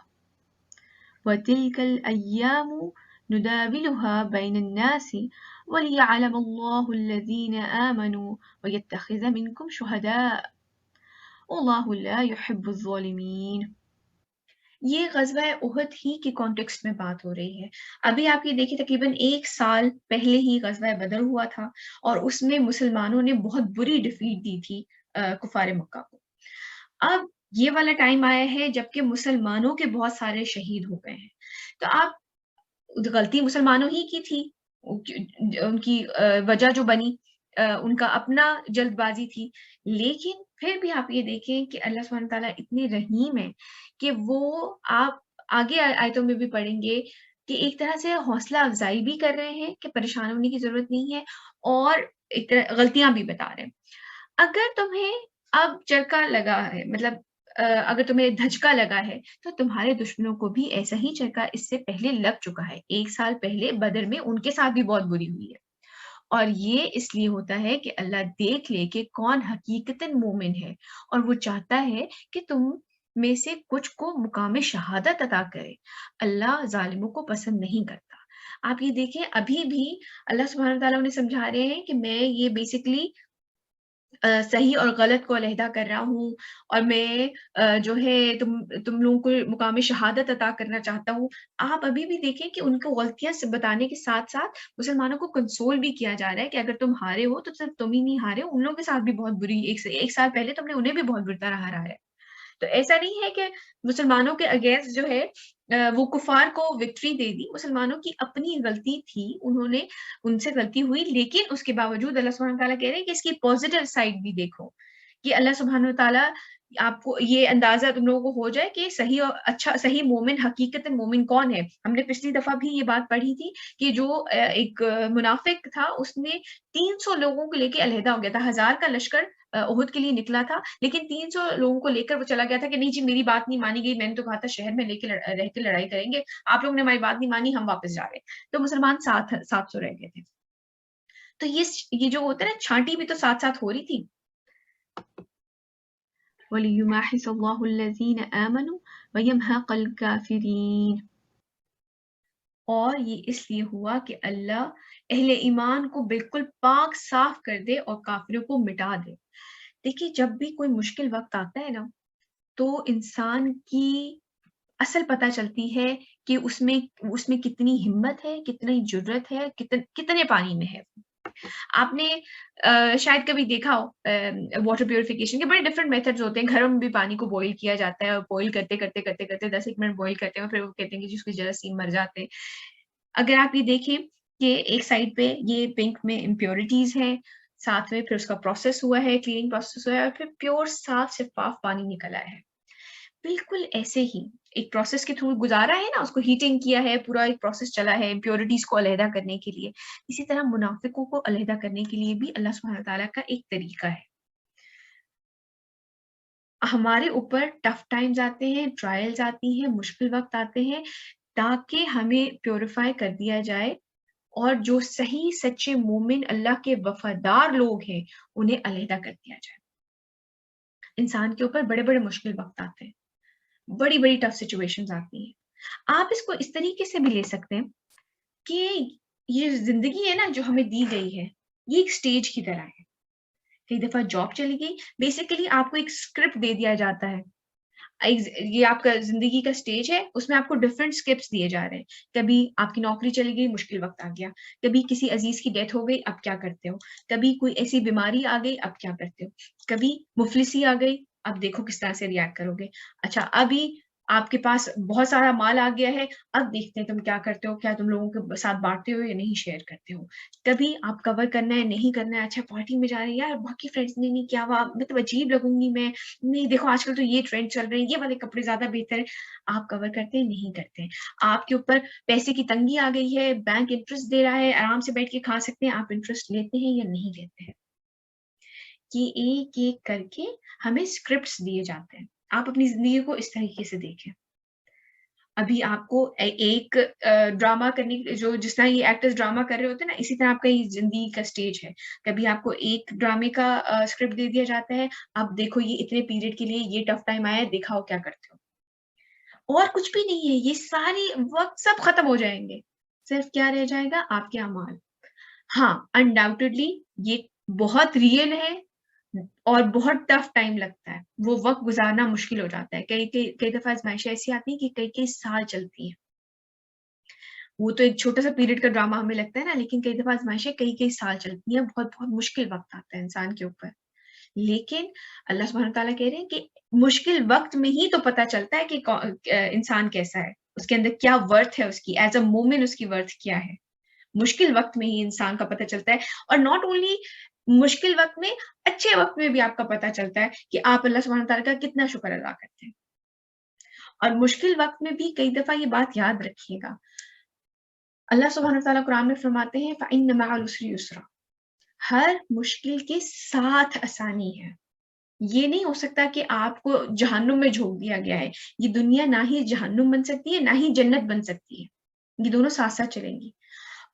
Speaker 1: وتلك الأيام نداولها بين الناس وليعلم الله الذين آمنوا ويتخذ منكم شهداء والله لا يحب الظالمين. یہ غزوہ احد ہی کے کانٹیکسٹ میں بات ہو رہی ہے. ابھی آپ یہ دیکھیں تقریباً 1 سال پہلے ہی غزوہ بدر ہوا تھا اور اس میں مسلمانوں نے بہت بری ڈیفیٹ دی تھی کفار مکہ کو. اب یہ والا ٹائم آیا ہے جبکہ مسلمانوں کے بہت سارے شہید ہو گئے ہیں. تو آپ غلطی مسلمانوں ہی کی تھی، ان کی وجہ جو بنی ان کا اپنا جلد بازی تھی. لیکن پھر بھی آپ یہ دیکھیں کہ اللہ سبحانہ تعالیٰ اتنے رحیم ہے کہ وہ آپ آگے آیتوں میں بھی پڑھیں گے کہ ایک طرح سے حوصلہ افزائی بھی کر رہے ہیں کہ پریشان ہونے کی ضرورت نہیں ہے، اور ایک طرح غلطیاں بھی بتا رہے ہیں. اگر تمہیں اب چرکا لگا ہے، مطلب اگر تمہیں دھچکا لگا ہے، تو تمہارے دشمنوں کو بھی ایسا ہی چرکا اس سے پہلے لگ چکا ہے. 1 سال پہلے بدر میں ان کے ساتھ بھی بہت بری ہوئی ہے. اور یہ اس لیے ہوتا ہے کہ اللہ دیکھ لے کہ کون حقیقتاً مومن ہے، اور وہ چاہتا ہے کہ تم میں سے کچھ کو مقام شہادت عطا کرے. اللہ ظالموں کو پسند نہیں کرتا. آپ یہ دیکھیں ابھی بھی اللہ سبحانہ تعالیٰ انہیں سمجھا رہے ہیں کہ میں یہ بیسکلی صحیح اور غلط کو علیحدہ کر رہا ہوں، اور میں جو ہے تم لوگوں کو مقام شہادت عطا کرنا چاہتا ہوں. آپ ابھی بھی دیکھیں کہ ان کو غلطیاں بتانے کے ساتھ ساتھ مسلمانوں کو کنسول بھی کیا جا رہا ہے کہ اگر تم ہارے ہو تو صرف تم ہی نہیں ہارے، ان لوگوں کے ساتھ بھی بہت بری، ایک سال پہلے تم نے انہیں بھی بہت بری طرح ہرایا ہے. تو ایسا نہیں ہے کہ مسلمانوں کے اگینسٹ جو ہے وہ کفار کو وکٹری دے دی، مسلمانوں کی اپنی غلطی تھی، انہوں نے ان سے غلطی ہوئی، لیکن اس کے باوجود اللہ سبحانہ تعالیٰ کہہ رہے ہیں کہ اس کی پازیٹیو سائڈ بھی دیکھو، کہ اللہ سبحانہ تعالیٰ آپ کو یہ اندازہ تم لوگوں کو ہو جائے کہ صحیح اور اچھا صحیح مومن حقیقت مومن کون ہے. ہم نے پچھلی دفعہ بھی یہ بات پڑھی تھی کہ جو ایک منافق تھا اس نے 300 لوگوں کو لے کے علیحدہ ہو گیا تھا، 1000 کا لشکر احد کے لیے نکلا تھا، لیکن 300 لوگوں کو لے کر وہ چلا گیا تھا کہ نہیں جی میری بات نہیں مانی گئی، میں نے تو کہا تھا شہر میں لے کے رہ کے لڑائی کریں گے، آپ لوگوں نے ہماری بات نہیں مانی، ہم واپس جا رہے ہیں. تو مسلمان 700 رہ گئے تھے. تو یہ جو ہوتا ہے نا چھانٹی بھی تو ساتھ ساتھ ہو رہی تھی. وَلِيُمَحِّصَ اللَّهُ الَّذِينَ آمَنُوا وَيَمْحَقَ الْكَافِرِينَ. اور یہ اس لیے ہوا کہ اللہ اہل ایمان کو بالکل پاک صاف کر دے اور کافروں کو مٹا دے. دیکھیے جب بھی کوئی مشکل وقت آتا ہے نا تو انسان کی اصل پتہ چلتی ہے کہ اس میں کتنی ہمت ہے، کتنی جرت ہے، کتنے پانی میں ہے. آپ نے شاید کبھی دیکھا ہو واٹر پیوریفیکیشن کے بڑے ڈفرینٹ میتھڈز ہوتے ہیں. گھروں میں بھی پانی کو بوائل کیا جاتا ہے اور بوائل کرتے 10 منٹ بوائل کرتے ہیں پھر وہ کہتے ہیں کہ جس کے جراثیم مر جاتے ہیں. اگر آپ یہ دیکھیں کہ ایک سائڈ پہ یہ پنک میں امپیورٹیز ہیں، ساتھ میں پھر اس کا پروسیس ہوا ہے، کلیننگ پروسیس ہوا ہے اور پھر پیور صاف شفاف پانی نکلا ہے. بالکل ایسے ہی ایک پروسیس کے تھرو گزارا ہے نا، اس کو ہیٹنگ کیا ہے، پورا ایک پروسیس چلا ہے امپیورٹیز کو علیحدہ کرنے کے لیے. اسی طرح منافقوں کو علیحدہ کرنے کے لیے بھی اللہ سبحانہ تعالیٰ کا ایک طریقہ ہے. ہمارے اوپر ٹف ٹائمز آتے ہیں، ٹرائلز آتی ہیں، مشکل وقت آتے ہیں تاکہ ہمیں پیوریفائی کر دیا جائے اور جو صحیح سچے مومن اللہ کے وفادار لوگ ہیں انہیں علیحدہ کر دیا جائے. انسان کے اوپر بڑے بڑے مشکل وقت آتے ہیں، بڑی بڑی ٹف سچویشنز آتی ہیں. آپ اس کو اس طریقے سے بھی لے سکتے ہیں کہ یہ زندگی ہے نا جو ہمیں دی گئی ہے یہ ایک سٹیج کی طرح ہے. کئی دفعہ جاب چلی گئی، بیسیکلی آپ کو ایک اسکرپٹ دے دیا جاتا ہے. یہ آپ کا زندگی کا سٹیج ہے، اس میں آپ کو ڈفرینٹ اسکرپٹس دیے جا رہے ہیں. کبھی آپ کی نوکری چلی گئی، مشکل وقت آ گیا. کبھی کسی عزیز کی ڈیتھ ہو گئی، اب کیا کرتے ہو. کبھی کوئی ایسی بیماری آ گئی، اب کیا کرتے ہو. کبھی مفلسی آ گئی، اب دیکھو کس طرح سے ریئیکٹ کرو گے. اچھا ابھی آپ کے پاس بہت سارا مال آ گیا ہے، اب دیکھتے ہیں تم کیا کرتے ہو، کیا تم لوگوں کے ساتھ بانٹتے ہو یا نہیں شیئر کرتے ہو. کبھی آپ کور کرنا ہے نہیں کرنا ہے، اچھا پارٹی میں جا رہے ہیں یار باقی فرینڈس نے نہیں کیا ہوا مطلب عجیب لگوں گی میں، نہیں دیکھو آج کل تو یہ ٹرینڈ چل رہے ہیں، یہ والے کپڑے زیادہ بہتر ہیں. آپ کور کرتے ہیں نہیں کرتے ہیں. آپ کے اوپر پیسے کی تنگی آ گئی ہے، بینک انٹرسٹ دے رہا ہے، آرام سے بیٹھ کے کھا سکتے ہیں، آپ انٹرسٹ لیتے ہیں یا نہیں لیتے ہیں. یہ ایک ایک کر کے ہمیں اسکرپٹس دیے جاتے ہیں. آپ اپنی زندگی کو اس طریقے سے دیکھیں. ابھی آپ کو ایک ڈرامہ کرنے جو جس طرح یہ ایکٹرز ڈرامہ کر رہے ہوتے ہیں نا، اسی طرح آپ کا یہ زندگی کا سٹیج ہے. کبھی آپ کو ایک ڈرامے کا اسکرپٹ دے دیا جاتا ہے، اب دیکھو یہ اتنے پیریڈ کے لیے یہ ٹف ٹائم آیا ہے، دکھاؤ کیا کرتے ہو. اور کچھ بھی نہیں ہے، یہ ساری وقت سب ختم ہو جائیں گے، صرف کیا رہ جائے گا آپ کے اعمال. ہاں انڈاؤٹیڈلی یہ بہت ریئل ہے اور بہت ٹف ٹائم لگتا ہے، وہ وقت گزارنا مشکل ہو جاتا ہے. کئی دفعہ آزمائشیں ایسی آتی ہیں کہ کئی سال چلتی ہیں. وہ تو ایک چھوٹا سا پیریڈ کا ڈرامہ ہمیں لگتا ہے نا، لیکن کئی دفعہ آزمائشیں کئی سال چلتی ہیں، بہت بہت مشکل وقت آتا ہے انسان کے اوپر. لیکن اللہ سبحانہ تعالیٰ کہہ رہے ہیں کہ مشکل وقت میں ہی تو پتہ چلتا ہے کہ انسان کیسا ہے، اس کے اندر کیا ورتھ ہے، اس کی ایز اے مومن اس کی ورتھ کیا ہے. مشکل وقت میں ہی انسان کا پتہ چلتا ہے. اور ناٹ اونلی مشکل وقت میں، اچھے وقت میں بھی آپ کا پتہ چلتا ہے کہ آپ اللہ سبحانہ تعالیٰ کا کتنا شکر ادا کرتے ہیں. اور مشکل وقت میں بھی کئی دفعہ یہ بات یاد رکھیے گا، اللہ سبحانہ تعالیٰ قرآن میں فرماتے ہیں فَإِنَّ مَعَ الْعُسْرِ يُسْرًا، ہر مشکل کے ساتھ آسانی ہے. یہ نہیں ہو سکتا کہ آپ کو جہنم میں جھونک دیا گیا ہے. یہ دنیا نہ ہی جہنم بن سکتی ہے نہ ہی جنت بن سکتی ہے، یہ دونوں ساتھ ساتھ چلیں گی.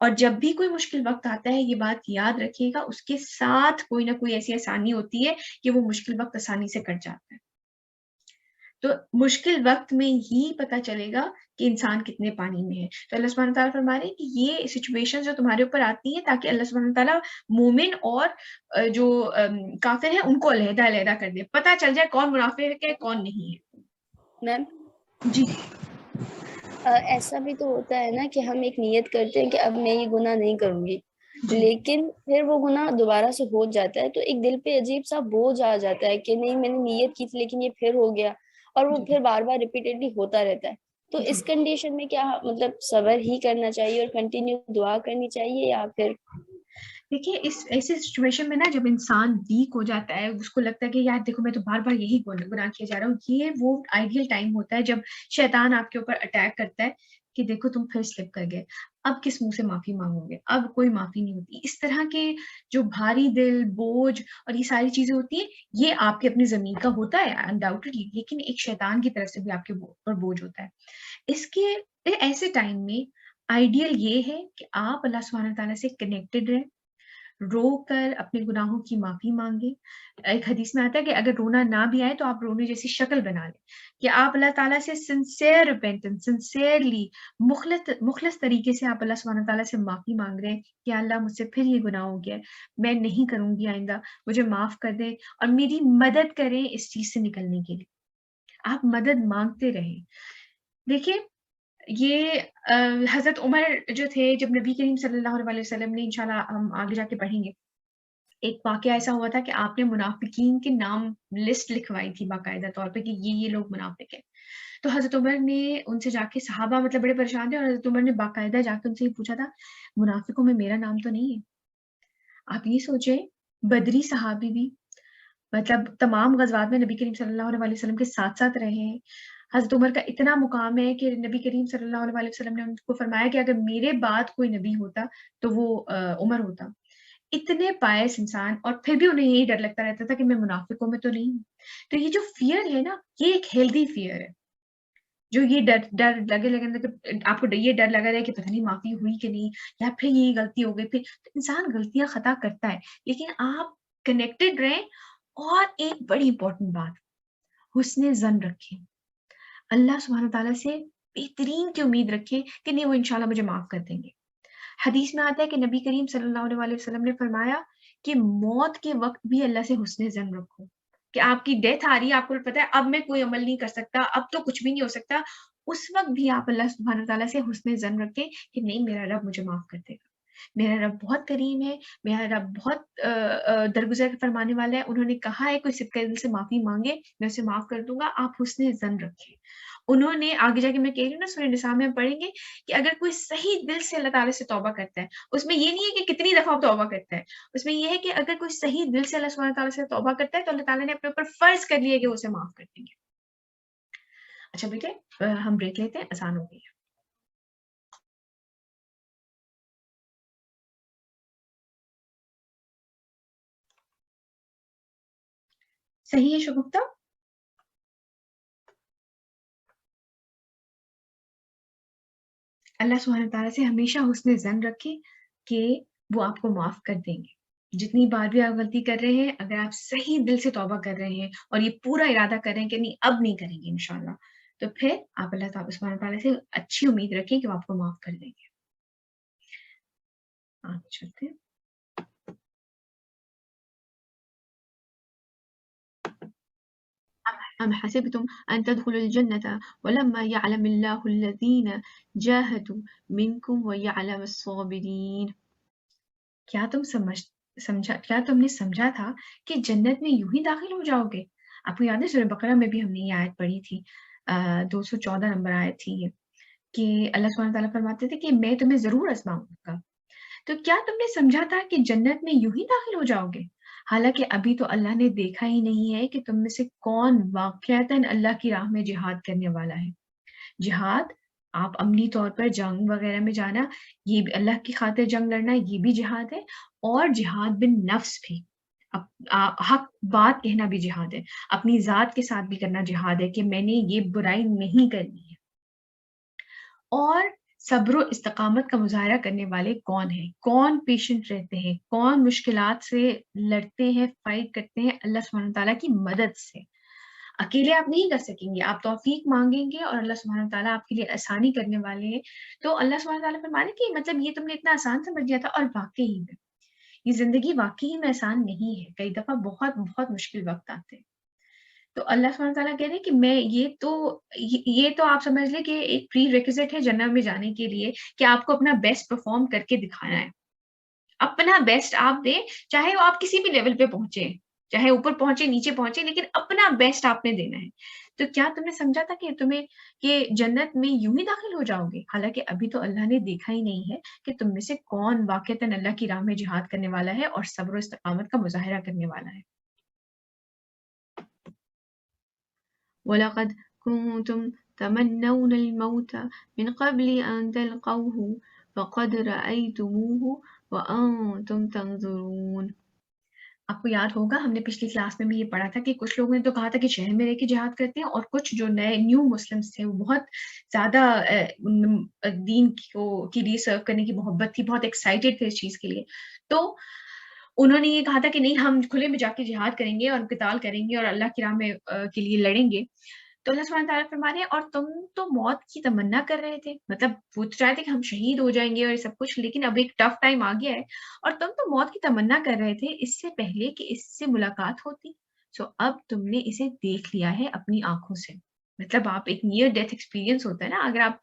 Speaker 1: اور جب بھی کوئی مشکل وقت آتا ہے یہ بات یاد رکھیے گا، اس کے ساتھ کوئی نہ کوئی ایسی آسانی ہوتی ہے کہ وہ مشکل وقت آسانی سے کٹ جاتا ہے. تو مشکل وقت میں ہی پتہ چلے گا کہ انسان کتنے پانی میں ہے. تو اللہ سبحانہ تعالیٰ فرما رہے ہیں کہ یہ سچویشن جو تمہارے اوپر آتی ہیں تاکہ اللہ سبحانہ تعالیٰ مومن اور جو کافر ہیں ان کو علیحدہ علیحدہ کر دے، پتہ چل جائے کون منافق ہے کون نہیں ہے.
Speaker 2: میم
Speaker 1: جی
Speaker 2: ایسا بھی تو ہوتا ہے نا کہ ہم ایک نیت کرتے ہیں کہ اب میں یہ گناہ نہیں کروں گی، لیکن پھر وہ گناہ دوبارہ سے ہو جاتا ہے تو ایک دل پہ عجیب سا بوجھ آ جاتا ہے کہ نہیں میں نے نیت کی تھی لیکن یہ پھر ہو گیا.
Speaker 4: اور وہ پھر بار بار ریپیٹیڈلی ہوتا رہتا ہے. تو اس کنڈیشن میں کیا مطلب صبر ہی کرنا چاہیے اور کنٹینیو دعا کرنی چاہیے، یا پھر
Speaker 1: دیکھیے اس ایسے سچویشن میں نا جب انسان ویک ہو جاتا ہے، اس کو لگتا ہے کہ یار دیکھو میں تو بار بار یہی گناہ کیا جا رہا ہوں، یہ وہ آئیڈیل ٹائم ہوتا ہے جب شیطان آپ کے اوپر اٹیک کرتا ہے کہ دیکھو تم پھر سلپ کر گئے، اب کس منہ سے معافی مانگو گے، اب کوئی معافی نہیں ہوتی. اس طرح کے جو بھاری دل، بوجھ اور یہ ساری چیزیں ہوتی ہیں، یہ آپ کے اپنی زمین کا ہوتا ہے انڈاؤٹڈلی، لیکن ایک شیطان کی طرف سے بھی آپ کے اوپر بوجھ ہوتا ہے. اس کے ایسے ٹائم میں آئیڈیل یہ ہے کہ آپ اللہ سبحانہ تعالیٰ سے کنیکٹڈ رہیں، رو کر اپنے گناہوں کی معافی مانگیں. ایک حدیث میں آتا ہے کہ اگر رونا نہ بھی آئے تو آپ رونے جیسی شکل بنا لیں، کہ آپ اللہ تعالیٰ سے سنسیئر ریپینٹنس، سنسیئرلی مخلص طریقے سے آپ اللہ سبحانہ تعالیٰ سے معافی مانگ رہے ہیں کہ اللہ مجھ سے پھر یہ گناہ ہو گیا ہے، میں نہیں کروں گی آئندہ، مجھے معاف کر دیں اور میری مدد کریں اس چیز سے نکلنے کے لیے. آپ مدد مانگتے رہیں. دیکھیے یہ حضرت عمر جو تھے، جب نبی کریم صلی اللہ علیہ وسلم نے، انشاءاللہ ہم آگے جا کے پڑھیں گے، ایک واقعہ ایسا ہوا تھا کہ آپ نے منافقین کے نام لسٹ لکھوائی تھی باقاعدہ طور پہ کہ یہ لوگ منافق ہیں. تو حضرت عمر نے ان سے جا کے، صحابہ مطلب بڑے پریشان تھے، اور حضرت عمر نے باقاعدہ جا کے ان سے یہ پوچھا تھا منافقوں میں میرا نام تو نہیں ہے؟ آپ یہ سوچیں، بدری صحابی بھی مطلب تمام غزوات میں نبی کریم صلی اللہ علیہ وسلم کے ساتھ ساتھ رہے ہیں. حضرت عمر کا اتنا مقام ہے کہ نبی کریم صلی اللہ علیہ وسلم نے ان کو فرمایا کہ اگر میرے بعد کوئی نبی ہوتا تو وہ عمر ہوتا. اتنے پائس انسان، اور پھر بھی انہیں یہی ڈر لگتا رہتا تھا کہ میں منافقوں میں تو نہیں ہوں. تو یہ جو فیئر ہے نا، یہ ایک ہیلدی فیئر ہے. جو یہ ڈر لگے آپ کو یہ ڈر لگا رہے کہ پتہ نہیں معافی ہوئی کہ نہیں، یا پھر یہ غلطی ہو گئی. پھر انسان غلطیاں خطا کرتا ہے، لیکن آپ کنیکٹڈ رہیں. اور ایک بڑی امپورٹنٹ بات، حسن ظن رکھیں، اللہ سبحانہ تعالیٰ سے بہترین کی امید رکھیں کہ نہیں وہ انشاءاللہ مجھے معاف کر دیں گے. حدیث میں آتا ہے کہ نبی کریم صلی اللہ علیہ وسلم نے فرمایا کہ موت کے وقت بھی اللہ سے حسن ظن رکھو، کہ آپ کی ڈیتھ آ رہی ہے، آپ کو پتا ہے اب میں کوئی عمل نہیں کر سکتا، اب تو کچھ بھی نہیں ہو سکتا، اس وقت بھی آپ اللہ سبحانہ تعالیٰ سے حسن ظن رکھیں کہ نہیں میرا رب مجھے معاف کر دے گا، میرا رب بہت کریم ہے، میرا رب بہت درگزر فرمانے والا ہے. انہوں نے کہا ہے کوئی صدقہ دل سے معافی مانگے میں اسے معاف کر دوں گا. آپ حسن ظن رکھیں. انہوں نے آگے جا کے میں کہہ رہی ہوں نا، سورہ نساء میں ہم پڑھیں گے کہ اگر کوئی صحیح دل سے اللہ تعالیٰ سے توبہ کرتا ہے، اس میں یہ نہیں ہے کہ کتنی دفعہ توبہ کرتا ہے، اس میں یہ ہے کہ اگر کوئی صحیح دل سے اللہ سبحانہ تعالیٰ سے توبہ کرتا ہے تو اللہ تعالیٰ نے اپنے اوپر فرض کر لیا کہ وہ اسے معاف کر دیں گے. اچھا بیٹے ہم بریک لیتے ہیں، آسان ہو گئی ہے. صحیح ہے شگفتہ؟ اللہ سبحانہ تعالیٰ سے ہمیشہ حسن ظن رکھیں کہ وہ آپ کو معاف کر دیں گے. جتنی بار بھی آپ غلطی کر رہے ہیں، اگر آپ صحیح دل سے توبہ کر رہے ہیں اور یہ پورا ارادہ کر رہے ہیں کہ نہیں اب نہیں کریں گے انشاءاللہ، تو پھر آپ اللہ تعالیٰ سبحانہ تعالیٰ سے اچھی امید رکھیں کہ وہ آپ کو معاف کر دیں گے. آگے چلتے ہیں. أم حسبتم أن تدخلوا الجنة ولما يعلم الله الذين جاهدوا منكم ويعلم الصابرين. کیا تم نے سمجھا تھا کہ جنت میں یوں ہی داخل ہو جاؤ گے؟ آپ کو یاد ہے سورہ بقرہ میں بھی ہم نے یہ آیت پڑھی تھی، 214 نمبر آیت تھی یہ، کہ اللہ سبحانہ تعالیٰ فرماتے تھے کہ میں تمہیں ضرور آزماؤں گا. تو کیا تم نے سمجھا تھا کہ جنت میں یوں ہی داخل ہو جاؤ گے؟ حالانکہ ابھی تو اللہ نے دیکھا ہی نہیں ہے کہ تم میں سے کون واقعتاً اللہ کی راہ میں جہاد کرنے والا ہے. جہاد آپ عملی طور پر جنگ وغیرہ میں جانا، یہ بھی اللہ کی خاطر جنگ لڑنا، یہ بھی جہاد ہے. اور جہاد بن نفس بھی، حق بات کہنا بھی جہاد ہے. اپنی ذات کے ساتھ بھی کرنا جہاد ہے کہ میں نے یہ برائی نہیں کرنی ہے. اور صبر و استقامت کا مظاہرہ کرنے والے کون ہیں؟ کون پیشنٹ رہتے ہیں؟ کون مشکلات سے لڑتے ہیں، فائٹ کرتے ہیں؟ اللہ سبحانہ تعالیٰ کی مدد سے. اکیلے آپ نہیں کر سکیں گے، آپ توفیق مانگیں گے اور اللہ سبحانہ تعالیٰ آپ کے لیے آسانی کرنے والے ہیں. تو اللہ سبحانہ تعالیٰ فرمانے کہ مطلب یہ تم نے اتنا آسان سمجھ لیا تھا، اور واقعی میں یہ زندگی واقعی میں آسان نہیں ہے. کئی دفعہ بہت بہت مشکل وقت آتے ہیں. تو اللہ سبحانہ تعالیٰ کہہ رہے ہیں کہ میں یہ تو آپ سمجھ لیں کہ ایک پری ریکوزٹ ہے جنت میں جانے کے لیے، کہ آپ کو اپنا بیسٹ پرفارم کر کے دکھانا ہے. اپنا بیسٹ آپ دیں، چاہے وہ آپ کسی بھی لیول پہ پہنچے، چاہے اوپر پہنچے نیچے پہنچے، لیکن اپنا بیسٹ آپ نے دینا ہے. تو کیا تم نے سمجھا تھا کہ تمہیں کہ جنت میں یوں ہی داخل ہو جاؤ گے؟ حالانکہ ابھی تو اللہ نے دیکھا ہی نہیں ہے کہ تم میں سے کون واقعتاً اللہ کی راہ میں جہاد کرنے والا ہے اور صبر و استقامت کا مظاہرہ کرنے والا ہے. وَلَقَدْ كُنْتُمْ تَمَنَّوْنَ الْمَوْتَ مِنْ قَبْلِ أَنْ تَلْقَوْهُ فَقَدْ رَأَيْتُمُوهُ وَأَنْتُمْ تَنْظُرُونَ. آپ کو یاد ہوگا ہم نے پچھلی کلاس میں بھی یہ پڑھا تھا کہ کچھ لوگوں نے تو کہا تھا کہ شہر میں رہ کے جہاد کرتے ہیں، اور کچھ جو نئے نیو مسلمس تھے وہ بہت زیادہ دین کی لیے سرو کرنے کی محبت تھی، بہت ایکسائٹیڈ تھے اس چیز کے لیے. تو انہوں نے یہ کہا تھا کہ نہیں، ہم کھلے میں جا کے جہاد کریں گے اور قتال کریں گے اور اللہ کی راہ میں کے لیے لڑیں گے. تو اللہ سبحانہ تعالیٰ فرما رہے ہیں اور تم تو موت کی تمنا کر رہے تھے، مطلب وہ چاہتے تھے کہ ہم شہید ہو جائیں گے اور یہ سب کچھ، لیکن اب ایک ٹف ٹائم آ گیا ہے اور تم تو موت کی تمنا کر رہے تھے اس سے پہلے کہ اس سے ملاقات ہوتی. سو اب تم نے اسے دیکھ لیا ہے اپنی آنکھوں سے. مطلب آپ ایک نیئر ڈیتھ ایکسپیرینس ہوتا ہے نا، اگر آپ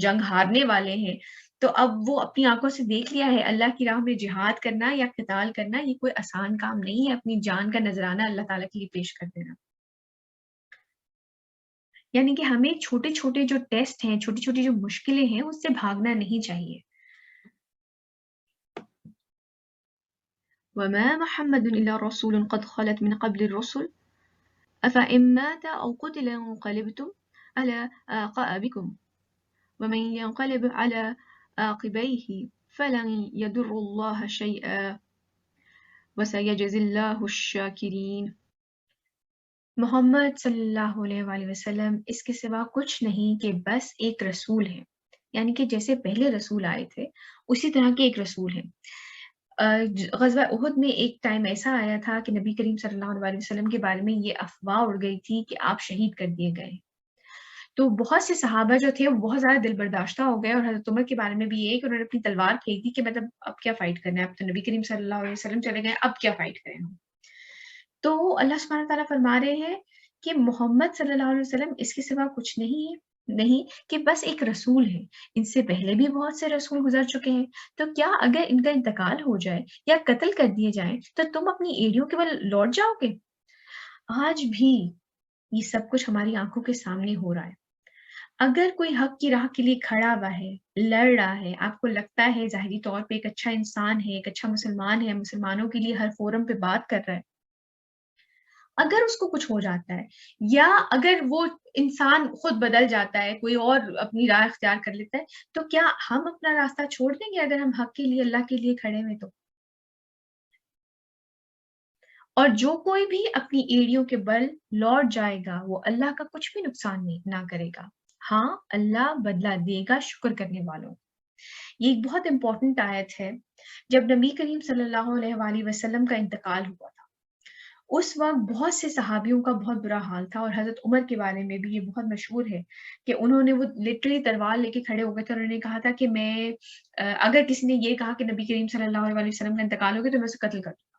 Speaker 1: جنگ ہارنے والے ہیں تو اب وہ اپنی آنکھوں سے دیکھ لیا ہے. اللہ کی راہ میں جہاد کرنا یا قتال کرنا یہ کوئی آسان کام نہیں ہے، اپنی جان کا نذرانہ اللہ تعالیٰ کے لیے پیش کر دینا. یعنی کہ ہمیں چھوٹے چھوٹے جو ٹیسٹ ہیں، چھوٹی چھوٹی جو مشکلیں ہیں اس سے بھاگنا نہیں چاہیے. وَمَا مُحَمَّدٌ إِلَّا رَسُولٌ قَدْ خَلَتْ مِنْ قَبْلِ الرُّسُلِ أَفَإِن مَّاتَ أَوْ قُتِلَ انقلبتم عَلَى أَعْقَابِكُمْ وَمَن ينقلب على عاقبيه فلن يضر الله شيئا وسيجزي الله الشاكرين. محمد صلی اللہ علیہ وآلہ وسلم اس کے سوا کچھ نہیں کہ بس ایک رسول ہے، یعنی کہ جیسے پہلے رسول آئے تھے اسی طرح کے ایک رسول ہیں. غزوہ احد میں ایک ٹائم ایسا آیا تھا کہ نبی کریم صلی اللہ علیہ وسلم کے بارے میں یہ افواہ اڑ گئی تھی کہ آپ شہید کر دیے گئے. تو بہت سے صحابہ جو تھے وہ بہت زیادہ دل برداشتہ ہو گئے، اور حضرت عمر کے بارے میں بھی یہ کہ انہوں نے اپنی تلوار پھینک دی کہ مطلب اب کیا فائٹ کرنا ہے، اب تو نبی کریم صلی اللہ علیہ وسلم چلے گئے، اب کیا فائٹ کریں ہم. تو اللہ سبحانہ تعالیٰ فرما رہے ہیں کہ محمد صلی اللہ علیہ وسلم اس کے سوا کچھ نہیں کہ بس ایک رسول ہے. ان سے پہلے بھی بہت سے رسول گزر چکے ہیں، تو کیا اگر ان کا انتقال ہو جائے یا قتل کر دیے جائیں تو تم اپنی ایڑیوں کے بل لوٹ جاؤ گے؟ آج بھی یہ سب کچھ ہماری آنکھوں کے سامنے ہو رہا ہے. اگر کوئی حق کی راہ کے لیے کھڑا ہوا ہے، لڑ رہا ہے، آپ کو لگتا ہے ظاہری طور پہ ایک اچھا انسان ہے، ایک اچھا مسلمان ہے، مسلمانوں کے لیے ہر فورم پہ بات کر رہا ہے، اگر اس کو کچھ ہو جاتا ہے یا اگر وہ انسان خود بدل جاتا ہے، کوئی اور اپنی راہ اختیار کر لیتا ہے، تو کیا ہم اپنا راستہ چھوڑ دیں گے اگر ہم حق کے لیے اللہ کے لیے کھڑے ہوئے تو؟ اور جو کوئی بھی اپنی ایڑیوں کے بل لوٹ جائے گا وہ اللہ کا کچھ بھی نقصان نہ کرے گا. ہاں، اللہ بدلہ دے گا شکر کرنے والوں. یہ ایک بہت امپورٹنٹ آیت ہے. جب نبی کریم صلی اللہ علیہ وآلہ وسلم کا انتقال ہوا تھا اس وقت بہت سے صحابیوں کا بہت برا حال تھا، اور حضرت عمر کے بارے میں بھی یہ بہت مشہور ہے کہ انہوں نے وہ لٹرلی تلوار لے کے کھڑے ہو گئے تھے. انہوں نے کہا تھا کہ میں اگر کسی نے یہ کہا کہ نبی کریم صلی اللہ علیہ وسلم کا انتقال ہو گیا تو میں اسے قتل کر دوں گا.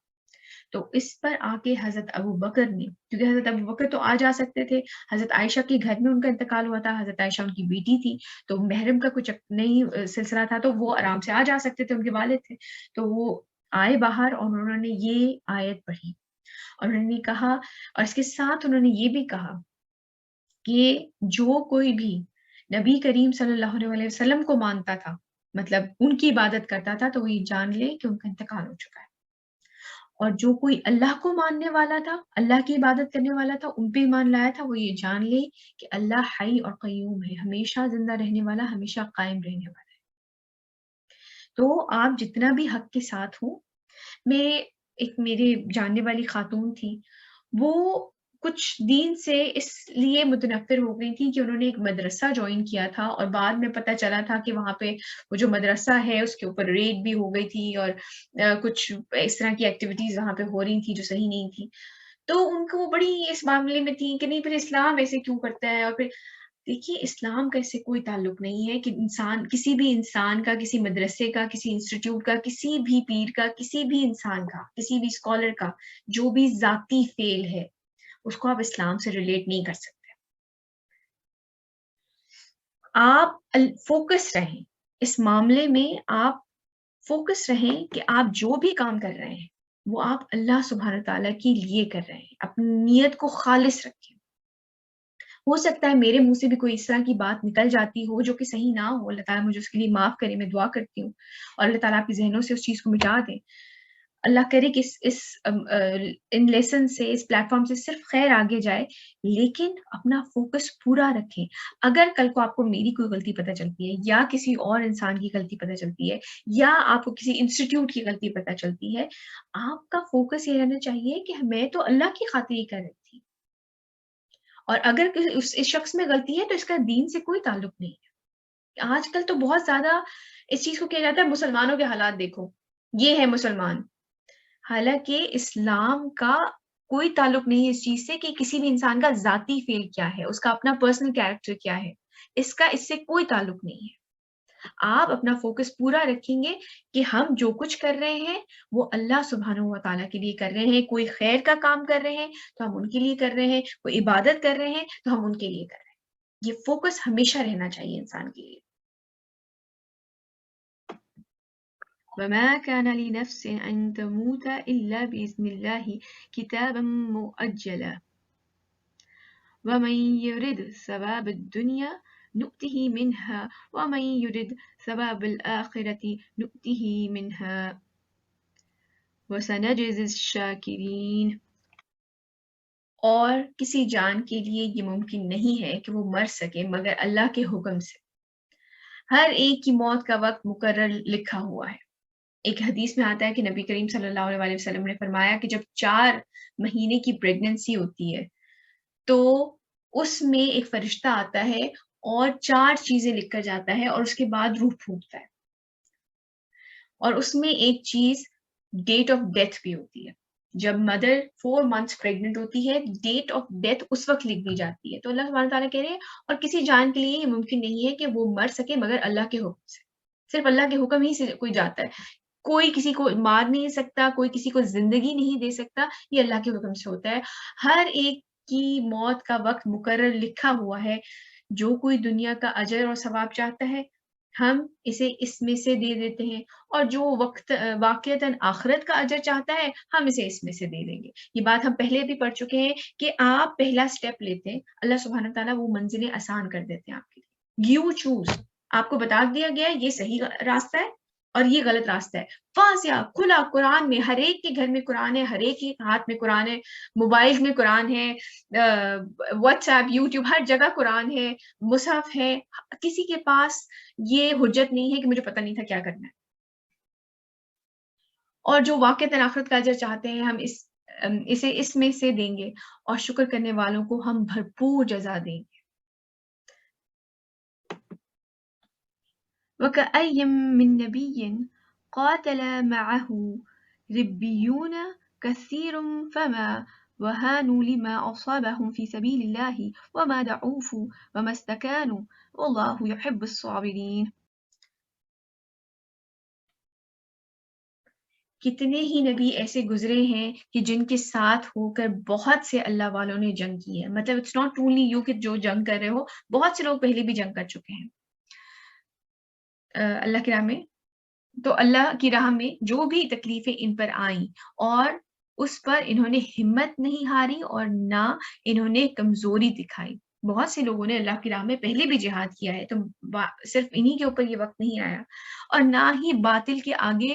Speaker 1: تو اس پر آ کے حضرت ابو بکر نے، کیونکہ حضرت ابو بکر تو آ جا سکتے تھے، حضرت عائشہ کے گھر میں ان کا انتقال ہوا تھا، حضرت عائشہ ان کی بیٹی تھی تو محرم کا کچھ نہیں سلسلہ تھا تو وہ آرام سے آ جا سکتے تھے، ان کے والد تھے. تو وہ آئے باہر اور انہوں نے یہ آیت پڑھی اور انہوں نے کہا، اور اس کے ساتھ انہوں نے یہ بھی کہا کہ جو کوئی بھی نبی کریم صلی اللہ علیہ وسلم کو مانتا تھا، مطلب ان کی عبادت کرتا تھا، تو وہ یہ جان لے کہ ان کا انتقال ہو چکا ہے. اور جو کوئی اللہ کو ماننے والا تھا، اللہ کی عبادت کرنے والا تھا، ان پہ ایمان لایا تھا، وہ یہ جان لے کہ اللہ حی اور قیوم ہے، ہمیشہ زندہ رہنے والا، ہمیشہ قائم رہنے والا ہے. تو آپ جتنا بھی حق کے ساتھ ہوں. ایک میرے جاننے والی خاتون تھی، وہ کچھ دن سے اس لیے متنفر ہو گئی تھی کہ انہوں نے ایک مدرسہ جوائن کیا تھا اور بعد میں پتہ چلا تھا کہ وہاں پہ وہ جو مدرسہ ہے اس کے اوپر ریڈ بھی ہو گئی تھی اور کچھ اس طرح کی ایکٹیویٹیز وہاں پہ ہو رہی تھی جو صحیح نہیں تھی. تو ان کو وہ بڑی اس معاملے میں تھی کہ نہیں پھر اسلام ایسے کیوں کرتا ہے. اور پھر دیکھیے، اسلام کا اس سے کوئی تعلق نہیں ہے کہ انسان، کسی بھی انسان کا، کسی مدرسے کا، کسی انسٹیٹیوٹ کا، کسی بھی پیر کا، کسی بھی انسان کا، کسی بھی اسکالر کا جو بھی ذاتی فیل ہے اس کو آپ اسلام سے ریلیٹ نہیں کر سکتے. آپ فوکس رہیں اس معاملے میں، آپ فوکس رہیں کہ آپ جو بھی کام کر رہے ہیں وہ آپ اللہ سبحانہ تعالیٰ کے لیے کر رہے ہیں. اپنی نیت کو خالص رکھیں. ہو سکتا ہے میرے منہ سے بھی کوئی اس طرح کی بات نکل جاتی ہو جو کہ صحیح نہ ہو، اللہ تعالیٰ مجھے اس کے لیے معاف کرے، میں دعا کرتی ہوں، اور اللہ تعالیٰ آپ کے ذہنوں سے اس چیز کو مٹا دیں. اللہ کرے کہ ان لیسن سے، اس پلیٹ فارم سے صرف خیر آگے جائے، لیکن اپنا فوکس پورا رکھیں. اگر کل کو آپ کو میری کوئی غلطی پتہ چلتی ہے یا کسی اور انسان کی غلطی پتہ چلتی ہے یا آپ کو کسی انسٹیٹیوٹ کی غلطی پتہ چلتی ہے، آپ کا فوکس یہ رہنا چاہیے کہ میں تو اللہ کی خاطر ہی کر رہی تھی، اور اگر اس شخص میں غلطی ہے تو اس کا دین سے کوئی تعلق نہیں ہے. آج کل تو بہت زیادہ اس چیز کو کیا جاتا ہے، مسلمانوں کے حالات دیکھو، یہ ہے مسلمان. حالانکہ اسلام کا کوئی تعلق نہیں ہے اس چیز سے کہ کسی بھی انسان کا ذاتی فیل کیا ہے، اس کا اپنا پرسنل کیریکٹر کیا ہے، اس سے کوئی تعلق نہیں ہے. آپ اپنا فوکس پورا رکھیں گے کہ ہم جو کچھ کر رہے ہیں وہ اللہ سبحانہ و تعالیٰ کے لیے کر رہے ہیں. کوئی خیر کا کام کر رہے ہیں تو ہم ان کے لیے کر رہے ہیں، کوئی عبادت کر رہے ہیں تو ہم ان کے لیے کر رہے ہیں. یہ فوکس ہمیشہ رہنا چاہیے انسان کے لیے. وما كان لنفس أن تموت إلا بإذن الله كتابا مؤجلا ومن يرد ثواب الدنيا نؤته منها ومن يرد ثواب الآخرة نؤته منها وسنجزي الشاكرين. اور کسی جان کے لیے یہ ممکن نہیں ہے کہ وہ مر سکے مگر اللہ کے حکم سے. ہر ایک کی موت کا وقت مقرر لکھا ہوا ہے. ایک حدیث میں آتا ہے کہ نبی کریم صلی اللہ علیہ وسلم نے فرمایا کہ جب 4 مہینے کی پریگننسی ہوتی ہے تو اس میں ایک فرشتہ آتا ہے اور 4 چیزیں لکھ کر جاتا ہے اور اس کے بعد روح پھونکتا ہے. اور اس میں ایک چیز ڈیٹ آف ڈیتھ بھی ہوتی ہے. جب مدر 4 months پریگننٹ ہوتی ہے، ڈیٹ آف ڈیتھ اس وقت لکھ دی جاتی ہے. تو اللہ سبحانہ تعالیٰ کہہ رہے ہیں اور کسی جان کے لیے یہ ممکن نہیں ہے کہ وہ مر سکے مگر اللہ کے حکم سے. صرف اللہ کے حکم ہی سے کوئی جاتا ہے. کوئی کسی کو مار نہیں سکتا، کوئی کسی کو زندگی نہیں دے سکتا، یہ اللہ کے حکم سے ہوتا ہے. ہر ایک کی موت کا وقت مقرر لکھا ہوا ہے. جو کوئی دنیا کا اجر اور ثواب چاہتا ہے ہم اسے اس میں سے دے دیتے ہیں، اور جو واقعتاً آخرت کا اجر چاہتا ہے ہم اسے اس میں سے دے دیں گے. یہ بات ہم پہلے بھی پڑھ چکے ہیں کہ آپ پہلا سٹیپ لیتے ہیں، اللہ سبحانہ تعالیٰ وہ منزلیں آسان کر دیتے ہیں آپ کے لیے. یو چوز، آپ کو بتا دیا گیا ہے یہ صحیح راستہ ہے اور یہ غلط راستہ ہے. واضح کھلا قرآن میں، ہر ایک کے گھر میں قرآن ہے، ہر ایک کے ہاتھ میں قرآن ہے، موبائل میں قرآن ہے، واٹس ایپ، یوٹیوب، ہر جگہ قرآن ہے، مصحف ہے. کسی کے پاس یہ حجت نہیں ہے کہ مجھے پتہ نہیں تھا کیا کرنا ہے. اور جو واقعتاً آخرت کا اجر چاہتے ہیں ہم اسے اس میں سے دیں گے، اور شکر کرنے والوں کو ہم بھرپور جزا دیں گے. وَكَأَيٍّ مِّن نَّبِيٍّ قَاتَلَ مَعَهُ رِبِّيُّونَ كَثِيرٌ فَمَا وَهَانُوا لِمَا أَصَابَهُمْ فِي سَبِيلِ اللَّهِ وَمَا ضَعُفُوا وَمَا اسْتَكَانُوا وَاللَّهُ يُحِبُّ الصَّابِرِينَ. کتنے ہی نبی ایسے گزرے ہیں کہ جن کے ساتھ ہو کر بہت سے اللہ والوں نے جنگ کی ہے. مطلب اٹس ناٹ اونلی یو کہ جو جنگ کر رہے ہو، بہت سے لوگ پہلے بھی جنگ کر چکے ہیں اللہ کی راہ میں. تو اللہ کی راہ میں جو بھی تکلیفیں ان پر آئیں اور اس پر انہوں نے ہمت نہیں ہاری اور نہ انہوں نے کمزوری دکھائی. بہت سے لوگوں نے اللہ کی راہ میں پہلے بھی جہاد کیا ہے، تو صرف انہی کے اوپر یہ وقت نہیں آیا، اور نہ ہی باطل کے آگے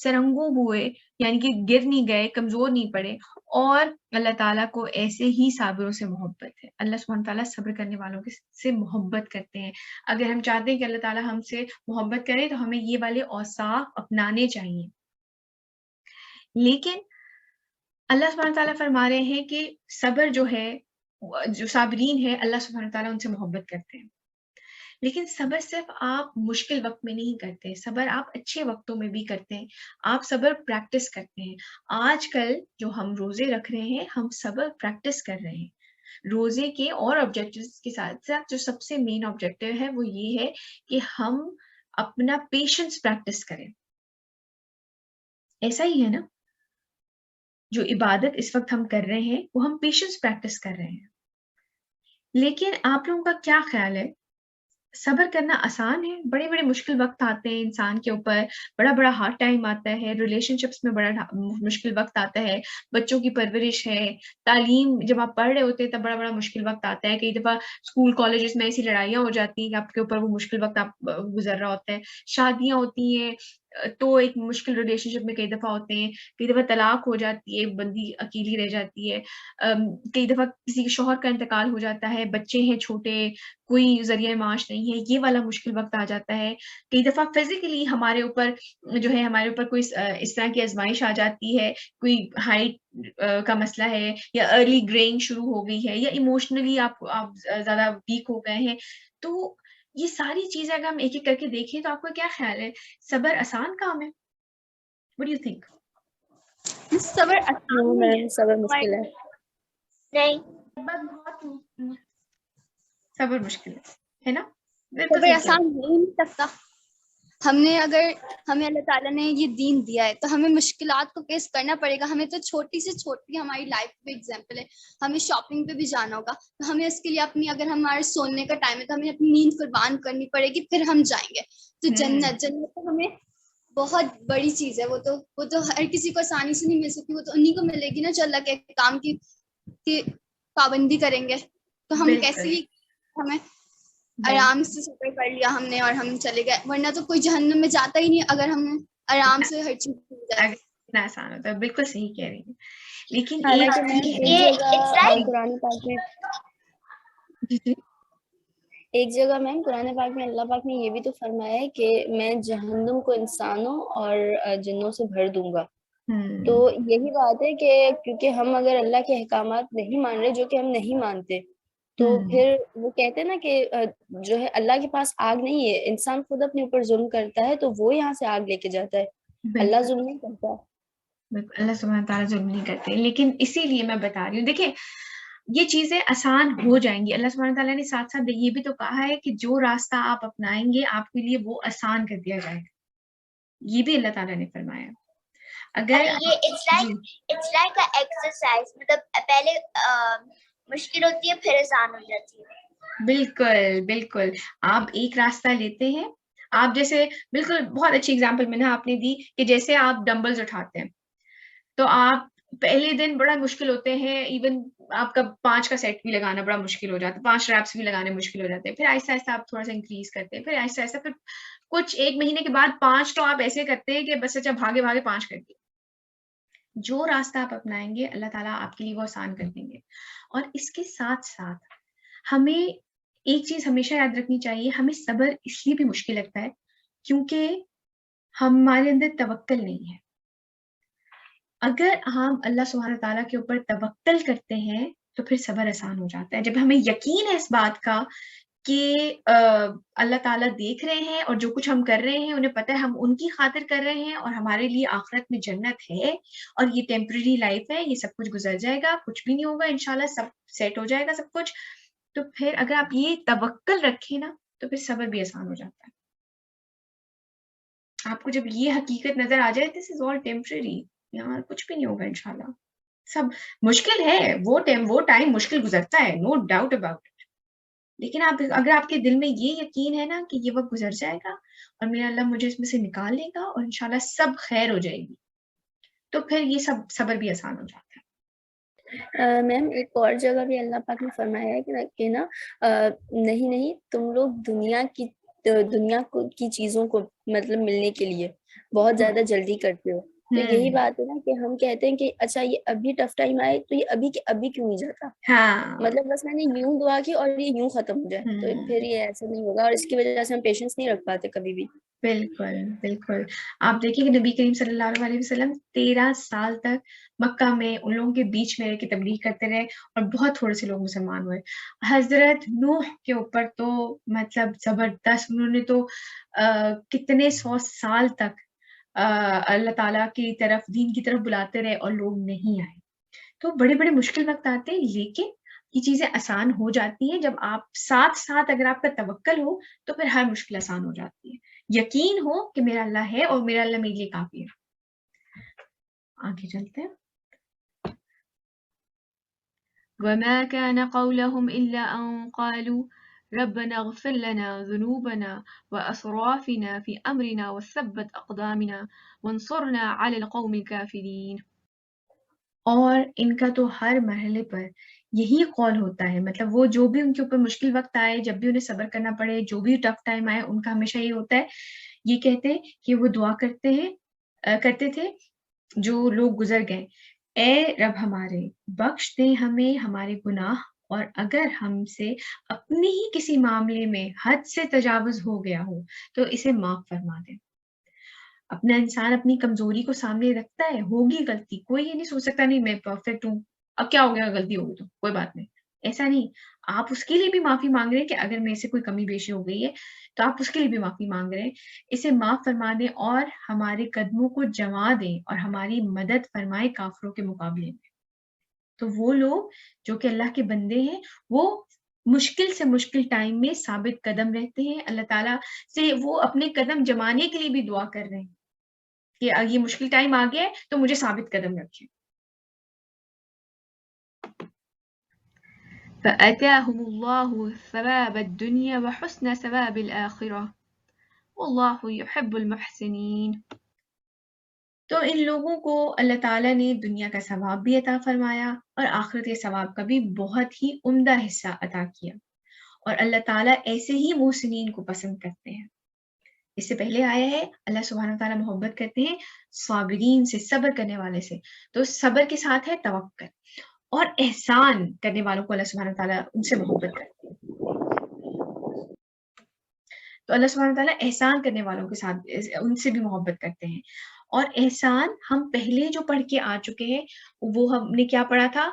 Speaker 1: سرنگوں ہوئے، یعنی کہ گر نہیں گئے، کمزور نہیں پڑے. اور اللہ تعالیٰ کو ایسے ہی صابروں سے محبت ہے. اللہ سبحانہ تعالیٰ صبر کرنے والوں سے محبت کرتے ہیں. اگر ہم چاہتے ہیں کہ اللہ تعالیٰ ہم سے محبت کرے تو ہمیں یہ والے اوصاف اپنانے چاہیے. لیکن اللہ سبحانہ تعالیٰ فرما رہے ہیں کہ صبر جو ہے، جو صابرین ہے، اللہ سبحانہ تعالیٰ ان سے محبت کرتے ہیں. لیکن صبر صرف آپ مشکل وقت میں نہیں کرتے، صبر آپ اچھے وقتوں میں بھی کرتے ہیں. آپ صبر پریکٹس کرتے ہیں. آج کل جو ہم روزے رکھ رہے ہیں ہم صبر پریکٹس کر رہے ہیں. روزے کے اور آبجیکٹیوز کے ساتھ ساتھ جو سب سے مین آبجیکٹیو ہے وہ یہ ہے کہ ہم اپنا پیشنس پریکٹس کریں. ایسا ہی ہے نا، جو عبادت اس وقت ہم کر رہے ہیں وہ ہم پیشنس پریکٹس کر رہے ہیں. لیکن آپ لوگوں کا کیا خیال ہے صبر کرنا آسان ہے، بڑے بڑے مشکل وقت آتے ہیں انسان کے اوپر، بڑا بڑا ہارڈ ٹائم آتا ہے، ریلیشن شپس میں بڑا مشکل وقت آتا ہے، بچوں کی پرورش ہے، تعلیم جب آپ پڑھ رہے ہوتے ہیں تب بڑا بڑا مشکل وقت آتا ہے، کئی دفعہ اسکول کالجز میں ایسی لڑائیاں ہو جاتی ہیں کہ آپ کے اوپر وہ مشکل وقت آپ گزر رہا ہوتا ہے، شادیاں ہوتی ہیں تو ایک مشکل ریلیشن شپ میں کئی دفعہ ہوتے ہیں، کئی دفعہ طلاق ہو جاتی ہے، بندی اکیلی رہ جاتی ہے، کئی دفعہ کسی کے شوہر کا انتقال ہو جاتا ہے، بچے ہیں چھوٹے، کوئی ذریعہ معاش نہیں ہے، یہ والا مشکل وقت آ جاتا ہے، کئی دفعہ فزیکلی ہمارے اوپر جو ہے ہمارے اوپر کوئی اس طرح کی آزمائش آ جاتی ہے، کوئی ہائٹ کا مسئلہ ہے یا ارلی گرینگ شروع ہو گئی ہے یا ایموشنلی آپ زیادہ ویک ہو گئے ہیں، تو یہ ساری چیزیں اگر ہم ایک ایک کر کے دیکھیں تو آپ کا کیا خیال ہے صبر آسان کام ہے؟ What do you think؟
Speaker 2: صبر آسان
Speaker 4: No
Speaker 2: نہیں
Speaker 4: میم، صبر مشکل ہے.
Speaker 2: نہیں،
Speaker 1: صبر مشکل ہے نا؟ بالکل
Speaker 2: صبر
Speaker 1: صحیح کہہ
Speaker 2: آسان ہو ہی نہیں سکتا. ہمیں اللہ تعالیٰ نے یہ دین دیا ہے تو ہمیں مشکلات کو فیس کرنا پڑے گا. ہمیں تو چھوٹی سے چھوٹی ہماری لائف پہ ایگزامپل ہے، ہمیں شاپنگ پہ بھی جانا ہوگا تو ہمیں اس کے لیے اپنی، اگر ہمارے سونے کا ٹائم ہے تو ہمیں اپنی نیند قربان کرنی پڑے گی، پھر ہم جائیں گے. تو جنت تو ہمیں بہت بڑی چیز ہے، وہ تو ہر کسی کو آسانی سے نہیں مل سکتی، وہ تو انہیں کو ملے گی نا جو اللہ کے کام کی پابندی کریں گے. تو ہم کیسے
Speaker 1: بالکل
Speaker 2: ہی ہمیں آرام سے سفر کر لیا ہم نے اور ہم چلے گئے، ورنہ تو کوئی جہنم میں جاتا ہی نہیں اگر ہم آرام سے ہر چیز مل جائے.
Speaker 1: اتنا آسان ہوتا ہے، بالکل صحیح کہہ رہی ہیں. لیکن ایک
Speaker 4: حالانکہ میم ایک جگہ قرآن پاک میں ایک جگہ میم قرآن پاک میں اللہ پاک نے یہ بھی تو فرمایا ہے کہ میں جہنم کو انسانوں اور جنوں سے بھر دوں گا. تو یہی بات ہے کہ کیونکہ ہم اگر اللہ کے احکامات نہیں مان رہے، جو کہ ہم نہیں مانتے، تو پھر وہ کہتے ہیں نا کہ جو ہے اللہ کے پاس آگ نہیں ہے، انسان خود اپنے اوپر ظلم کرتا ہے تو وہ یہاں سے آگ لے کے جاتا ہے، اللہ ظلم نہیں کرتا.
Speaker 1: اللہ سبحانہ تعالیٰ ظلم نہیں کرتے، لیکن اسی لیے میں بتا رہی ہوں، دیکھیں یہ چیزیں آسان ہو جائیں گی. اللہ سبحانہ تعالیٰ نے ساتھ ساتھ یہ بھی تو کہا ہے کہ جو راستہ آپ اپنائیں گے آپ کے لیے وہ آسان کر دیا جائے گا، یہ بھی اللہ تعالیٰ نے فرمایا. اگر
Speaker 2: اٹس لائک ایکسرسائز، مطلب پہلے مشکل ہوتی ہے پھر آسان ہو جاتی ہے.
Speaker 1: بالکل بالکل، آپ ایک راستہ لیتے ہیں، آپ جیسے بالکل بہت اچھی اگزامپل میں نے آپ نے دی کہ جیسے آپ ڈمبلز اٹھاتے ہیں تو آپ پہلے دن بڑا مشکل ہوتے ہیں، ایون آپ کا 5 کا سیٹ بھی لگانا بڑا مشکل ہو جاتا ہے، 5 ریپس بھی لگانے مشکل ہو جاتے ہیں، پھر آہستہ آہستہ آپ تھوڑا سا انکریز کرتے ہیں، پھر آہستہ آہستہ پھر کچھ 1 مہینے کے بعد 5 تو آپ ایسے کرتے ہیں کہ بس اچھا بھاگے بھاگے 5 کر دیے. جو راستہ آپ اپنائیں گے اللہ تعالیٰ آپ کے لیے وہ آسان کر دیں گے. اور اس کے ساتھ ساتھ ہمیں ایک چیز ہمیشہ یاد رکھنی چاہیے، ہمیں صبر اس لیے بھی مشکل لگتا ہے کیونکہ ہمارے اندر توکل نہیں ہے. اگر ہم اللہ سبحانہ تعالیٰ کے اوپر توکل کرتے ہیں تو پھر صبر آسان ہو جاتا ہے. جب ہمیں یقین ہے اس بات کا کہ اللہ تعالیٰ دیکھ رہے ہیں اور جو کچھ ہم کر رہے ہیں انہیں پتہ ہے ہم ان کی خاطر کر رہے ہیں اور ہمارے لیے آخرت میں جنت ہے اور یہ ٹیمپرری لائف ہے، یہ سب کچھ گزر جائے گا، کچھ بھی نہیں ہوگا، انشاءاللہ سب سیٹ ہو جائے گا سب کچھ، تو پھر اگر آپ یہ توکل رکھیں نا تو پھر صبر بھی آسان ہو جاتا ہے. آپ کو جب یہ حقیقت نظر آ جائے دس از آل ٹیمپرری، یہاں کچھ بھی نہیں ہوگا انشاءاللہ. سب مشکل ہے، وہ ٹائم مشکل گزرتا ہے، نو ڈاؤٹ اباؤٹ اٹ، لیکن اگر آپ کے دل میں یہ یقین ہے نا کہ یہ وقت گزر جائے گا اور میرا اللہ مجھے اس میں سے نکال لے گا اور انشاءاللہ سب خیر ہو جائے گی، تو پھر یہ سب صبر بھی آسان ہو جاتا ہے.
Speaker 4: میم ایک اور جگہ بھی اللہ پاک نے فرمایا ہے کہ نا نہیں تم لوگ دنیا کی چیزوں کو مطلب ملنے کے لیے بہت زیادہ جلدی کرتے ہو. تو یہی بات ہے نا کہ ہم کہتے ہیں کہ اچھا یہ ابھی ٹف ٹائم آئے تو یہ ابھی کے ابھی کیوں نہیں جاتا،
Speaker 1: ہاں
Speaker 4: مطلب بس میں نے یوں دعا کی اور یہ یوں ختم ہو جائے، تو پھر یہ ایسا نہیں ہوگا اور اس کی وجہ سے ہم پیشنس نہیں رکھ پاتے کبھی بھی.
Speaker 1: بالکل بالکل. آپ دیکھیں کہ نبی کریم صلی اللہ علیہ وسلم 13 سال تک مکہ میں ان لوگوں کے بیچ میں رہ کے تبلیغ کرتے رہے اور بہت تھوڑے سے لوگ مسلمان ہوئے. حضرت نوح کے اوپر تو مطلب زبردست، انہوں نے تو کتنے 100 سال تک اللہ تعالیٰ کی طرف دین کی طرف بلاتے رہے اور لوگ نہیں آئے. تو بڑے بڑے مشکل وقت آتے ہیں لیکن یہ چیزیں آسان ہو جاتی ہیں جب آپ ساتھ اگر آپ کا توکل ہو تو پھر ہر مشکل آسان ہو جاتی ہے. یقین ہو کہ میرا اللہ ہے اور میرا اللہ میرے لیے کافی ہے. آگے چلتے ہیں. وَمَا كَانَ قَوْلَهُمْ إِلَّا أَن قَالُوا ربنا اغفر لنا ذنوبنا وأسرافنا في أمرنا وثبت أقدامنا وانصرنا على القوم الكافرين. اور ان کا تو ہر مرحلے پر یہی قول ہوتا ہے، مطلب وہ جو بھی ان کے اوپر مشکل وقت آئے، جب بھی انہیں صبر کرنا پڑے، جو بھی ٹف ٹائم آئے، ان کا ہمیشہ یہ ہوتا ہے، یہ کہتے کہ وہ دعا کرتے تھے جو لوگ گزر گئے، اے رب ہمارے بخش دے ہمیں ہمارے گناہ، اور اگر ہم سے اپنے ہی کسی معاملے میں حد سے تجاوز ہو گیا ہو تو اسے معاف فرما دے۔ اپنا انسان اپنی کمزوری کو سامنے رکھتا ہے، ہوگی غلطی، کوئی یہ نہیں سوچ سکتا نہیں میں پرفیکٹ ہوں، اب کیا ہو گیا غلطی ہوگی تو کوئی بات نہیں، ایسا نہیں، آپ اس کے لیے بھی معافی مانگ رہے ہیں کہ اگر میرے سے کوئی کمی بیشی ہو گئی ہے تو آپ اس کے لیے بھی معافی مانگ رہے ہیں، اسے معاف فرما دیں اور ہمارے قدموں کو جما دیں اور ہماری مدد فرمائے کافروں کے مقابلے میں۔ تو وہ لوگ جو کہ اللہ کے بندے ہیں وہ مشکل سے مشکل ٹائم میں ثابت قدم رہتے ہیں، اللہ تعالیٰ سے وہ اپنے قدم جمانے کے لیے بھی دعا کر رہے ہیں کہ یہ مشکل ٹائم آ گیا ہے تو مجھے ثابت قدم رکھیں۔ فَأَتَاهُمُ اللَّهُ ثَوَابَ الدُّنْيَا وَحُسْنَ ثَوَابِ الْآخِرَةِ وَاللَّهُ يُحِبُّ الْمُحْسِنِينَ۔ تو ان لوگوں کو اللہ تعالیٰ نے دنیا کا ثواب بھی عطا فرمایا اور آخرت کے ثواب کا بھی بہت ہی عمدہ حصہ عطا کیا، اور اللہ تعالیٰ ایسے ہی محسنین کو پسند کرتے ہیں۔ اس سے پہلے آیا ہے اللہ سبحانہ وتعالیٰ محبت کرتے ہیں صابرین سے، صبر کرنے والے سے، تو صبر کے ساتھ ہے توکل، اور احسان کرنے والوں کو اللہ سبحانہ وتعالیٰ ان سے محبت کرتے ہیں۔ تو اللہ سبحانہ وتعالیٰ احسان کرنے والوں کے ساتھ ان سے بھی محبت کرتے ہیں، اور احسان ہم پہلے جو پڑھ کے آ چکے ہیں، وہ ہم نے کیا پڑھا تھا،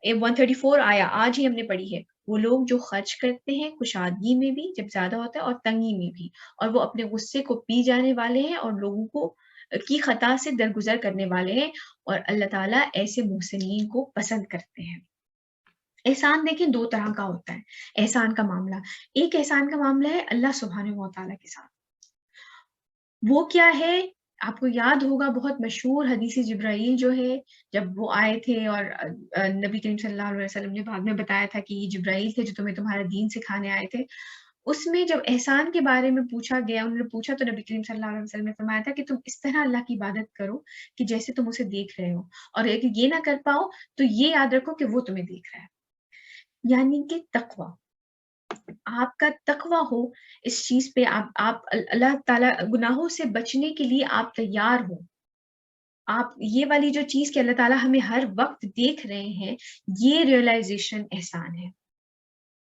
Speaker 1: 134 آیا آج ہی ہم نے پڑھی ہے، وہ لوگ جو خرچ کرتے ہیں کشادگی میں بھی جب زیادہ ہوتا ہے اور تنگی میں بھی، اور وہ اپنے غصے کو پی جانے والے ہیں اور لوگوں کو کی خطا سے درگزر کرنے والے ہیں، اور اللہ تعالیٰ ایسے محسنین کو پسند کرتے ہیں۔ احسان دیکھیں دو طرح کا ہوتا ہے احسان کا معاملہ، ایک احسان کا معاملہ ہے اللہ سبحانہ و تعالیٰ کے ساتھ، وہ کیا ہے، آپ کو یاد ہوگا بہت مشہور حدیث جبرائیل جو ہے، جب وہ آئے تھے اور نبی کریم صلی اللہ علیہ وسلم نے بعد میں بتایا تھا کہ یہ جبرائیل تھے جو تمہیں تمہارا دین سکھانے آئے تھے، اس میں جب احسان کے بارے میں پوچھا گیا، انہوں نے پوچھا تو نبی کریم صلی اللہ علیہ وسلم نے فرمایا تھا کہ تم اس طرح اللہ کی عبادت کرو کہ جیسے تم اسے دیکھ رہے ہو، اور اگر یہ نہ کر پاؤ تو یہ یاد رکھو کہ وہ تمہیں دیکھ رہا ہے، یعنی کہ تقویٰ، آپ کا تقویٰ ہو اس چیز پہ، آپ اللہ تعالیٰ گناہوں سے بچنے کے لیے آپ تیار ہو، آپ یہ والی جو چیز کہ اللہ تعالیٰ ہمیں ہر وقت دیکھ رہے ہیں، یہ ریئلائزیشن احسان ہے،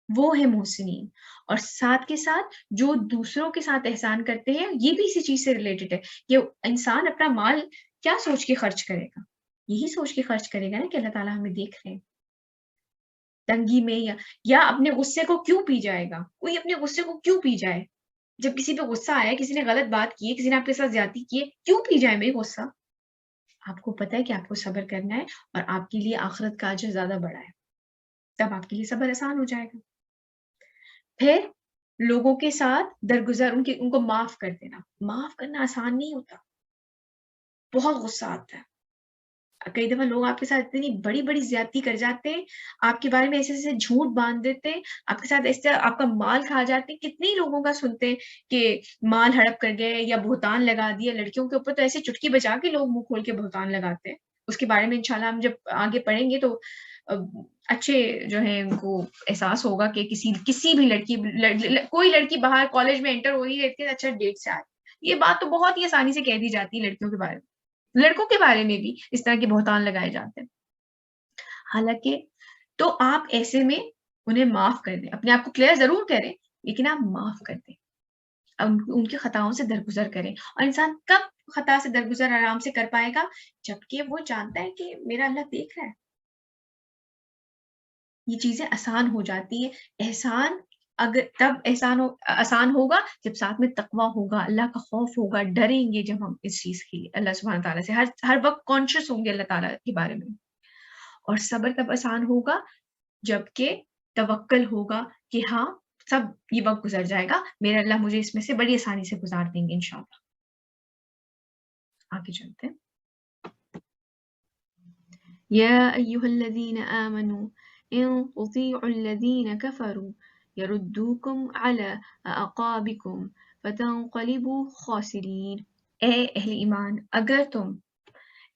Speaker 1: وہ ہے محسنین۔ اور ساتھ کے ساتھ جو دوسروں کے ساتھ احسان کرتے ہیں، یہ بھی اسی چیز سے ریلیٹڈ ہے کہ انسان اپنا مال کیا سوچ کے خرچ کرے گا، یہی سوچ کے خرچ کرے گا نا کہ اللہ تعالیٰ ہمیں دیکھ رہے ہیں، تنگی میں یا اپنے غصے کو کیوں پی جائے گا، کوئی اپنے غصے کو کیوں پی جائے، جب کسی پہ غصہ آیا، کسی نے غلط بات کی ہے، کسی نے آپ کے ساتھ زیادتی کی ہے، کیوں پی جائے میں غصہ، آپ کو پتہ ہے کہ آپ کو صبر کرنا ہے اور آپ کے لیے آخرت کا اجر زیادہ بڑا ہے، تب آپ کے لیے صبر آسان ہو جائے گا۔ پھر لوگوں کے ساتھ درگزر، ان کو معاف کر دینا، معاف کرنا آسان نہیں ہوتا، بہت غصہ آتا ہے، کئی دفعہ لوگ آپ کے ساتھ اتنی بڑی بڑی زیادتی کر جاتے ہیں، آپ کے بارے میں ایسے ایسے جھوٹ باندھ دیتے ہیں، آپ کے ساتھ اس طرح آپ کا مال کھا جاتے ہیں، کتنے لوگوں کا سنتے ہیں کہ مال ہڑپ کر گئے یا بہتان لگا دیا، لڑکیوں کے اوپر تو ایسے چٹکی بجا کے لوگ منہ کھول کے بہتان لگاتے ہیں، اس کے بارے میں انشاءاللہ ہم جب آگے پڑھیں گے تو اچھے جو ہے ان کو احساس ہوگا کہ کسی بھی لڑکی کوئی لڑکی باہر کالج میں انٹر ہو رہی ہے، اچھا ڈیٹ سے آئے، یہ بات تو بہت ہی آسانی سے کہہ دی جاتی ہے لڑکیوں کے بارے میں، لڑکوں کے بارے میں بھی اس طرح کے بہتان لگائے جاتے ہیں، حالانکہ تو آپ ایسے میں انہیں معاف کر دیں، اپنے آپ کو کلیئر ضرور کریں لیکن آپ معاف کر دیں، ان کی خطاؤں سے درگزر کریں، اور انسان کب خطا سے درگزر آرام سے کر پائے گا، جبکہ وہ جانتا ہے کہ میرا اللہ دیکھ رہا ہے، یہ چیزیں آسان ہو جاتی ہیں، احسان اگر تب آسان ہوگا جب ساتھ میں تقویٰ ہوگا، اللہ کا خوف ہوگا، ڈریں گے جب ہم اس چیز کی اللہ سبحانہ تعالیٰ سے ہر وقت کانشیس ہوں گے اللہ تعالیٰ کے بارے میں، اور صبر تب آسان ہوگا جبکہ توکل ہوگا کہ ہاں سب یہ وقت گزر جائے گا، میرا اللہ مجھے اس میں سے بڑی آسانی سے گزار دیں گے انشاءاللہ۔ آگے چلتے ہیں۔ یا ایھا الذین آمنوا ان تطیعوا الذین کفروا يردوكم على أعقابكم فتنقلبوا خاسرين. اے اہل ایمان، اگر تم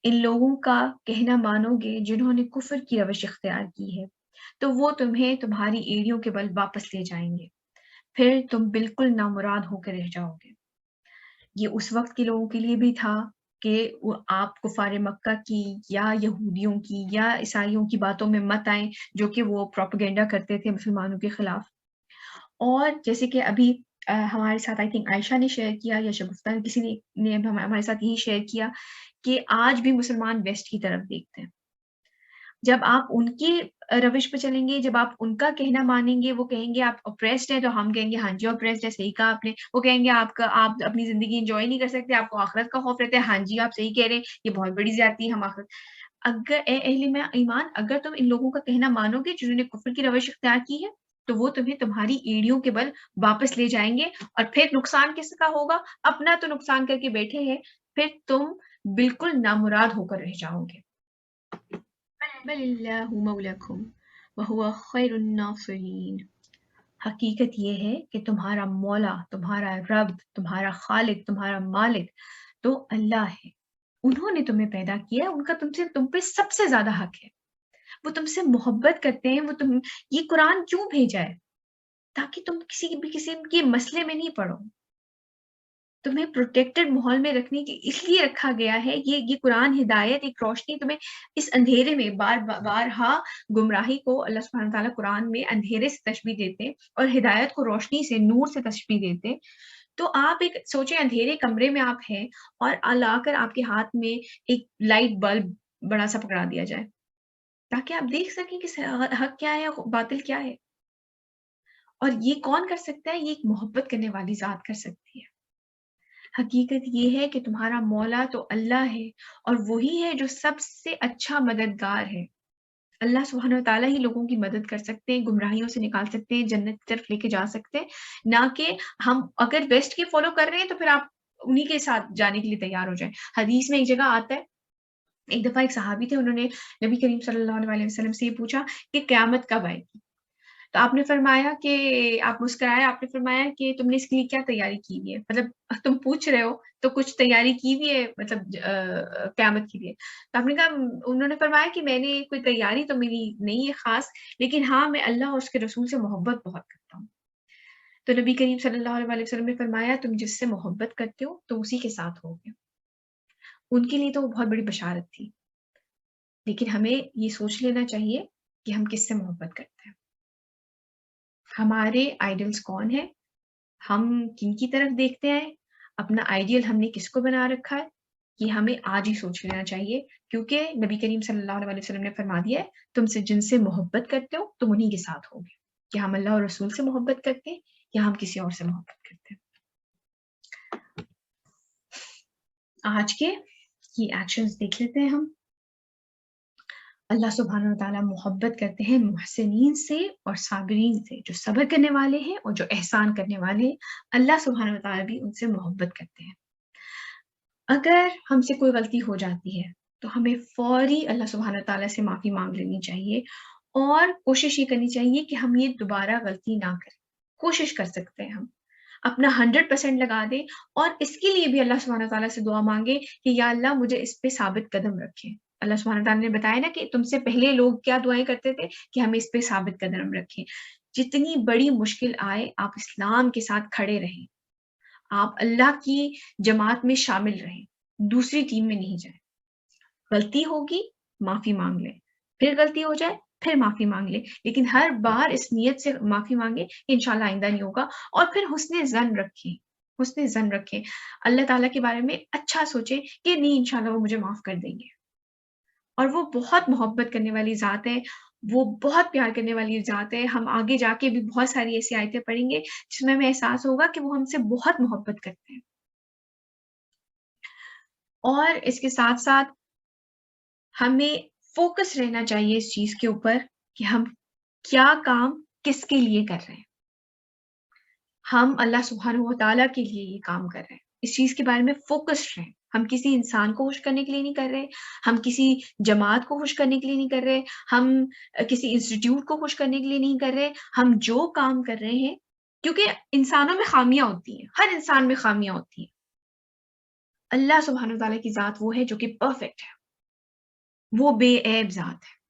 Speaker 1: ان لوگوں کا کہنا مانو گے جنہوں نے کفر کی روش اختیار کی ہے تو وہ تمہیں تمہاری ایڑیوں کے بل واپس لے جائیں گے، پھر تم بالکل نامراد ہو کے رہ جاؤ گے۔ یہ اس وقت کے لوگوں کے لیے بھی تھا کہ وہ آپ کفار مکہ کی یا یہودیوں کی یا عیسائیوں کی باتوں میں مت آئیں جو کہ وہ پروپیگنڈا کرتے تھے مسلمانوں کے خلاف۔ اور جیسے کہ ابھی ہمارے ساتھ آئی تھنک عائشہ نے شیئر کیا یا شگفتہ کسی نے ہمارے ساتھ یہی شیئر کیا کہ آج بھی مسلمان ویسٹ کی طرف دیکھتے ہیں۔ جب آپ ان کی روش پہ چلیں گے، جب آپ ان کا کہنا مانیں گے، وہ کہیں گے آپ اپریسڈ ہیں تو ہم کہیں گے ہاں جی اپریسڈ ہے، صحیح کہا آپ نے۔ وہ کہیں گے آپ اپنی زندگی انجوائے نہیں کر سکتے، آپ کو آخرت کا خوف رہتا ہے، ہاں جی آپ صحیح کہہ رہے ہیں، یہ بہت بڑی زیادتی ہے، ہم آخرت۔ اگر اے اہل ایمان، اگر تم ان لوگوں کا کہنا مانو گے جنہوں نے کفر کی روش اختیار کی ہے تو وہ تمہیں تمہاری ایڑیوں کے بل واپس لے جائیں گے، اور پھر نقصان کس کا ہوگا؟ اپنا تو نقصان کر کے بیٹھے ہیں، پھر تم بالکل نامراد ہو کر رہ جاؤ گے۔ بل اللہ مولاکم وہو خیر الناصرین۔ حقیقت یہ ہے کہ تمہارا مولا، تمہارا رب، تمہارا خالق، تمہارا مالک تو اللہ ہے۔ انہوں نے تمہیں پیدا کیا، ان کا تم پہ سب سے زیادہ حق ہے، وہ تم سے محبت کرتے ہیں، یہ قرآن کیوں بھیجا ہے؟ تاکہ تم کسی کے مسئلے میں نہیں پڑو، تمہیں پروٹیکٹڈ ماحول میں رکھنے کی اس لیے رکھا گیا ہے۔ یہ قرآن ہدایت، ایک روشنی، تمہیں اس اندھیرے میں بارہا گمراہی کو اللہ سبحانہ تعالیٰ قرآن میں اندھیرے سے تشبیہ دیتے اور ہدایت کو روشنی سے، نور سے تشبیہ دیتے۔ تو آپ ایک سوچیں، اندھیرے کمرے میں آپ ہیں اور لا کر آپ کے ہاتھ میں ایک لائٹ بلب بڑا سا پکڑا دیا جائے تاکہ آپ دیکھ سکیں کہ حق کیا ہے، باطل کیا ہے۔ اور یہ کون کر سکتا ہے؟ یہ ایک محبت کرنے والی ذات کر سکتی ہے۔ حقیقت یہ ہے کہ تمہارا مولا تو اللہ ہے، اور وہی ہے جو سب سے اچھا مددگار ہے۔ اللہ سبحانہ وتعالیٰ ہی لوگوں کی مدد کر سکتے ہیں، گمراہیوں سے نکال سکتے ہیں، جنت کی طرف لے کے جا سکتے ہیں، نہ کہ ہم اگر ویسٹ کے فالو کر رہے ہیں تو پھر آپ انہی کے ساتھ جانے کے لیے تیار ہو جائیں۔ حدیث میں ایک جگہ آتا ہے، ایک دفعہ ایک صحابی تھے، انہوں نے نبی کریم صلی اللہ علیہ وسلم سے یہ پوچھا کہ قیامت کب آئے گی؟ تو آپ نے فرمایا کہ آپ مسکرائے، آپ نے فرمایا کہ تم نے اس کے لیے کیا تیاری کی ہوئی ہے؟ مطلب تم پوچھ رہے ہو تو کچھ تیاری کی ہوئی ہے مطلب قیامت کے لیے؟ تو آپ نے کہا، انہوں نے فرمایا کہ میں نے کوئی تیاری تو میری نہیں ہے خاص، لیکن ہاں میں اللہ اور اس کے رسول سے محبت بہت کرتا ہوں۔ تو نبی کریم صلی اللہ علیہ وسلم نے فرمایا تم جس سے محبت کرتے ہو تو اسی کے ساتھ ہوگے۔ ان کے لیے تو وہ بہت بڑی بشارت تھی، لیکن ہمیں یہ سوچ لینا چاہیے کہ ہم کس سے محبت کرتے ہیں، ہمارے آئیڈلز کون ہیں، ہم کن کی طرف دیکھتے ہیں، اپنا آئیڈیل ہم نے کس کو بنا رکھا ہے، یہ ہمیں آج ہی سوچ لینا چاہیے، کیونکہ نبی کریم صلی اللہ علیہ وسلم نے فرما دیا ہے تم سے جن سے محبت کرتے ہو تم انہی کے ساتھ ہوگے۔ کہ ہم اللہ اور رسول سے محبت کرتے ہیں یا ہم کسی اور سے محبت کرتے ہیں۔ آج کے یہ ایکشنز دیکھ لیتے ہیں ہم۔ اللہ سبحانہ وتعالیٰ محبت کرتے ہیں محسنین سے اور صابرین سے، جو صبر کرنے والے ہیں اور جو احسان کرنے والے ہیں، اللہ سبحانہ وتعالیٰ بھی ان سے محبت کرتے ہیں۔ اگر ہم سے کوئی غلطی ہو جاتی ہے تو ہمیں فوری اللہ سبحانہ وتعالیٰ سے معافی مانگ لینی چاہیے، اور کوشش یہ کرنی چاہیے کہ ہم یہ دوبارہ غلطی نہ کریں۔ کوشش کر سکتے ہیں ہم اپنا 100% لگا دیں، اور اس کے لیے بھی اللہ سبحانہ وتعالیٰ سے دعا مانگے کہ یا اللہ مجھے اس پہ ثابت قدم رکھیں۔ اللہ سبحانہ تعالیٰ نے بتایا نا کہ تم سے پہلے لوگ کیا دعائیں کرتے تھے کہ ہمیں اس پہ ثابت قدم رکھیں۔ جتنی بڑی مشکل آئے آپ اسلام کے ساتھ کھڑے رہیں، آپ اللہ کی جماعت میں شامل رہیں، دوسری ٹیم میں نہیں جائیں۔ غلطی ہوگی معافی مانگ لیں، پھر غلطی ہو جائے پھر معافی مانگ لیں، لیکن ہر بار اس نیت سے معافی مانگیں کہ انشاءاللہ آئندہ نہیں ہوگا، اور پھر حسن ظن رکھیں اللہ تعالیٰ کے بارے میں، اچھا سوچیں کہ نہیں انشاءاللہ وہ مجھے معاف کر دیں گے۔ اور وہ بہت محبت کرنے والی ذات ہے، وہ بہت پیار کرنے والی ذات ہے۔ ہم آگے جا کے بھی بہت ساری ایسی آیتیں پڑھیں گے جس میں ہمیں احساس ہوگا کہ وہ ہم سے بہت محبت کرتے ہیں۔ اور اس کے ساتھ ساتھ ہمیں فوکس رہنا چاہیے اس چیز کے اوپر کہ ہم کیا کام کس کے لیے کر رہے ہیں۔ ہم اللہ سبحانہ و تعالیٰ کے لیے یہ کام کر رہے ہیں، اس چیز کے بارے میں فوکس رہیں۔ ہم کسی انسان کو خوش کرنے کے لیے نہیں کر رہے, ہم کسی جماعت کو خوش کرنے کے لیے نہیں کر رہے, ہم کسی انسٹیٹیوٹ کو خوش کرنے کے لیے نہیں کر رہے. ہم جو کام کر رہے ہیں, کیونکہ انسانوں میں خامیاں ہوتی ہیں, ہر انسان میں خامیاں ہوتی ہیں. اللہ سبحانہ وتعالیٰ کی ذات وہ ہے جو کہ پرفیکٹ ہے, وہ بے عیب ذات ہے.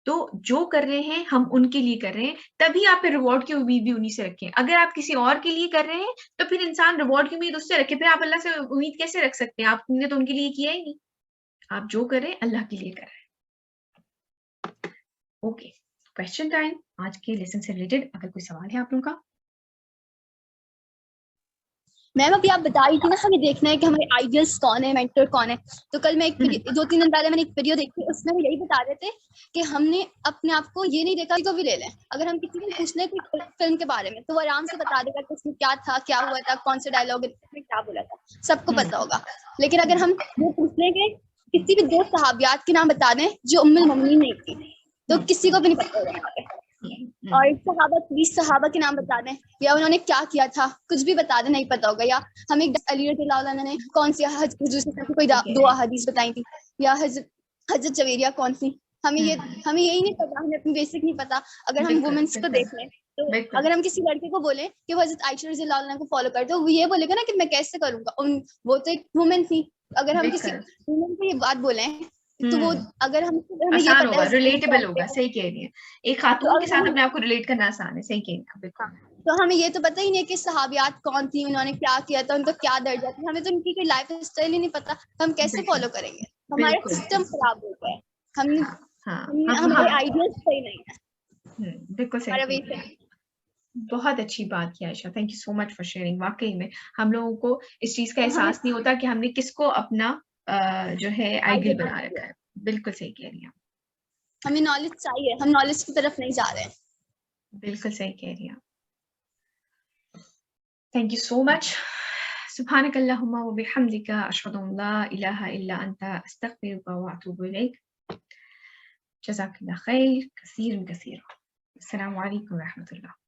Speaker 1: تو جو کر رہے ہیں ہم ان کے لیے کر رہے ہیں, تبھی آپ پھر ریوارڈ کی امید بھی انہی سے رکھیں. اگر آپ کسی اور کے لیے کر رہے ہیں تو پھر انسان ریوارڈ کی امید اس سے رکھے, پھر آپ اللہ سے امید کیسے رکھ سکتے ہیں؟ آپ نے تو ان کے لیے کیا ہی نہیں. آپ جو کر رہے ہیں اللہ کے لیے کر رہے ہیں. Okay, question time. آج کے لیسن سے ریلیٹڈ اگر کوئی سوال ہے آپ لوگوں کا.
Speaker 2: میم ابھی آپ بتا رہی تھی نا ہمیں دیکھنا ہے کہ ہمارے آئیڈیلس کون ہے, مینٹر کون ہے. تو کل میں 2-3 دن پہلے میں نے ایک ویڈیو دیکھی, اس میں وہ یہی بتا رہے تھے کہ ہم نے اپنے آپ کو یہ نہیں دیکھا کہ بھی لے لیں. اگر ہم کسی کو پوچھ لیں کوئی فلم کے بارے میں تو وہ آرام سے بتا دے گا کہ اس میں کیا تھا, کیا ہوا تھا, کون سے ڈائلاگ میں کیا بولا تھا, سب کو پتا ہوگا. لیکن اگر ہم یہ پوچھ لیں کہ کسی بھی 2 صحابیات کے نام بتا دیں جو ام المؤمنین نہیں تھی, تو کسی کو بھی نہیں پتا ہوگا. اور صحابہ 20 صحابہ کے نام بتا دیں یا انہوں نے کیا کیا تھا, کچھ بھی بتا دیں, نہیں پتا ہوگا. یا ہمیں علی رضی اللہ عنہ نے کون سی کوئی 2 احادیث بتائی تھی, یا حضرت جویریہ کون سی, ہمیں یہی نہیں پتا, ہمیں اپنی بیسک نہیں پتا. اگر ہم وومنس کو دیکھ لیں تو اگر ہم کسی لڑکے کو بولیں کہ وہ حضرت عائشہ رضی اللہ عنہ کو فالو کرتے, وہ یہ بولے گا نا کہ میں کیسے کروں گا, وہ تو ایک وومن تھی. اگر ہم کسی وومن کو یہ بات بولیں تو وہ اگر ہمیں یہ پتا ہے
Speaker 1: ریلیٹیبل ہوگا. صحیح کہہ رہی ہیں, ایک خاتون کے ساتھ اپنے آپ کو ریلیٹ کرنا آسان ہے. صحیح کہہ رہی ہیں بالکل.
Speaker 2: تو ہمیں یہ تو پتہ ہی نہیں کہ صحابیات کون تھی, انہوں نے کیا کیا تھا, ان کا کیا درجہ تھا, ہمیں تو ان کی لائف اسٹائل ہی نہیں پتا, ہم کیسے فالو کریں گے؟ ہمارا سسٹم خراب ہو گیا ہے, ہمارے آئیڈیاز صحیح نہیں ہے.
Speaker 1: بالکل صحیح. بہت اچھی بات کی Ayesha, thank you so much for sharing. واقعی میں ہم لوگوں کو اس چیز کا احساس نہیں ہوتا کہ ہم نے کس کو اپنا جو ہے آئیڈیل بنا رکھا ہے. بالکل صحیح کہہ رہی ہیں.
Speaker 2: ہمیں نالج چاہیے, ہم نالج کی طرف نہیں جا رہے ہیں.
Speaker 1: بالکل صحیح کہہ رہی ہیں. تھینک یو سو مچ. سبحانک اللہم و بحمدک, اشہد ان لا الہ الا انت, استغفرک و اتوب الیک. جزاک اللہ خیر کثیر. السلام علیکم و رحمۃ اللہ.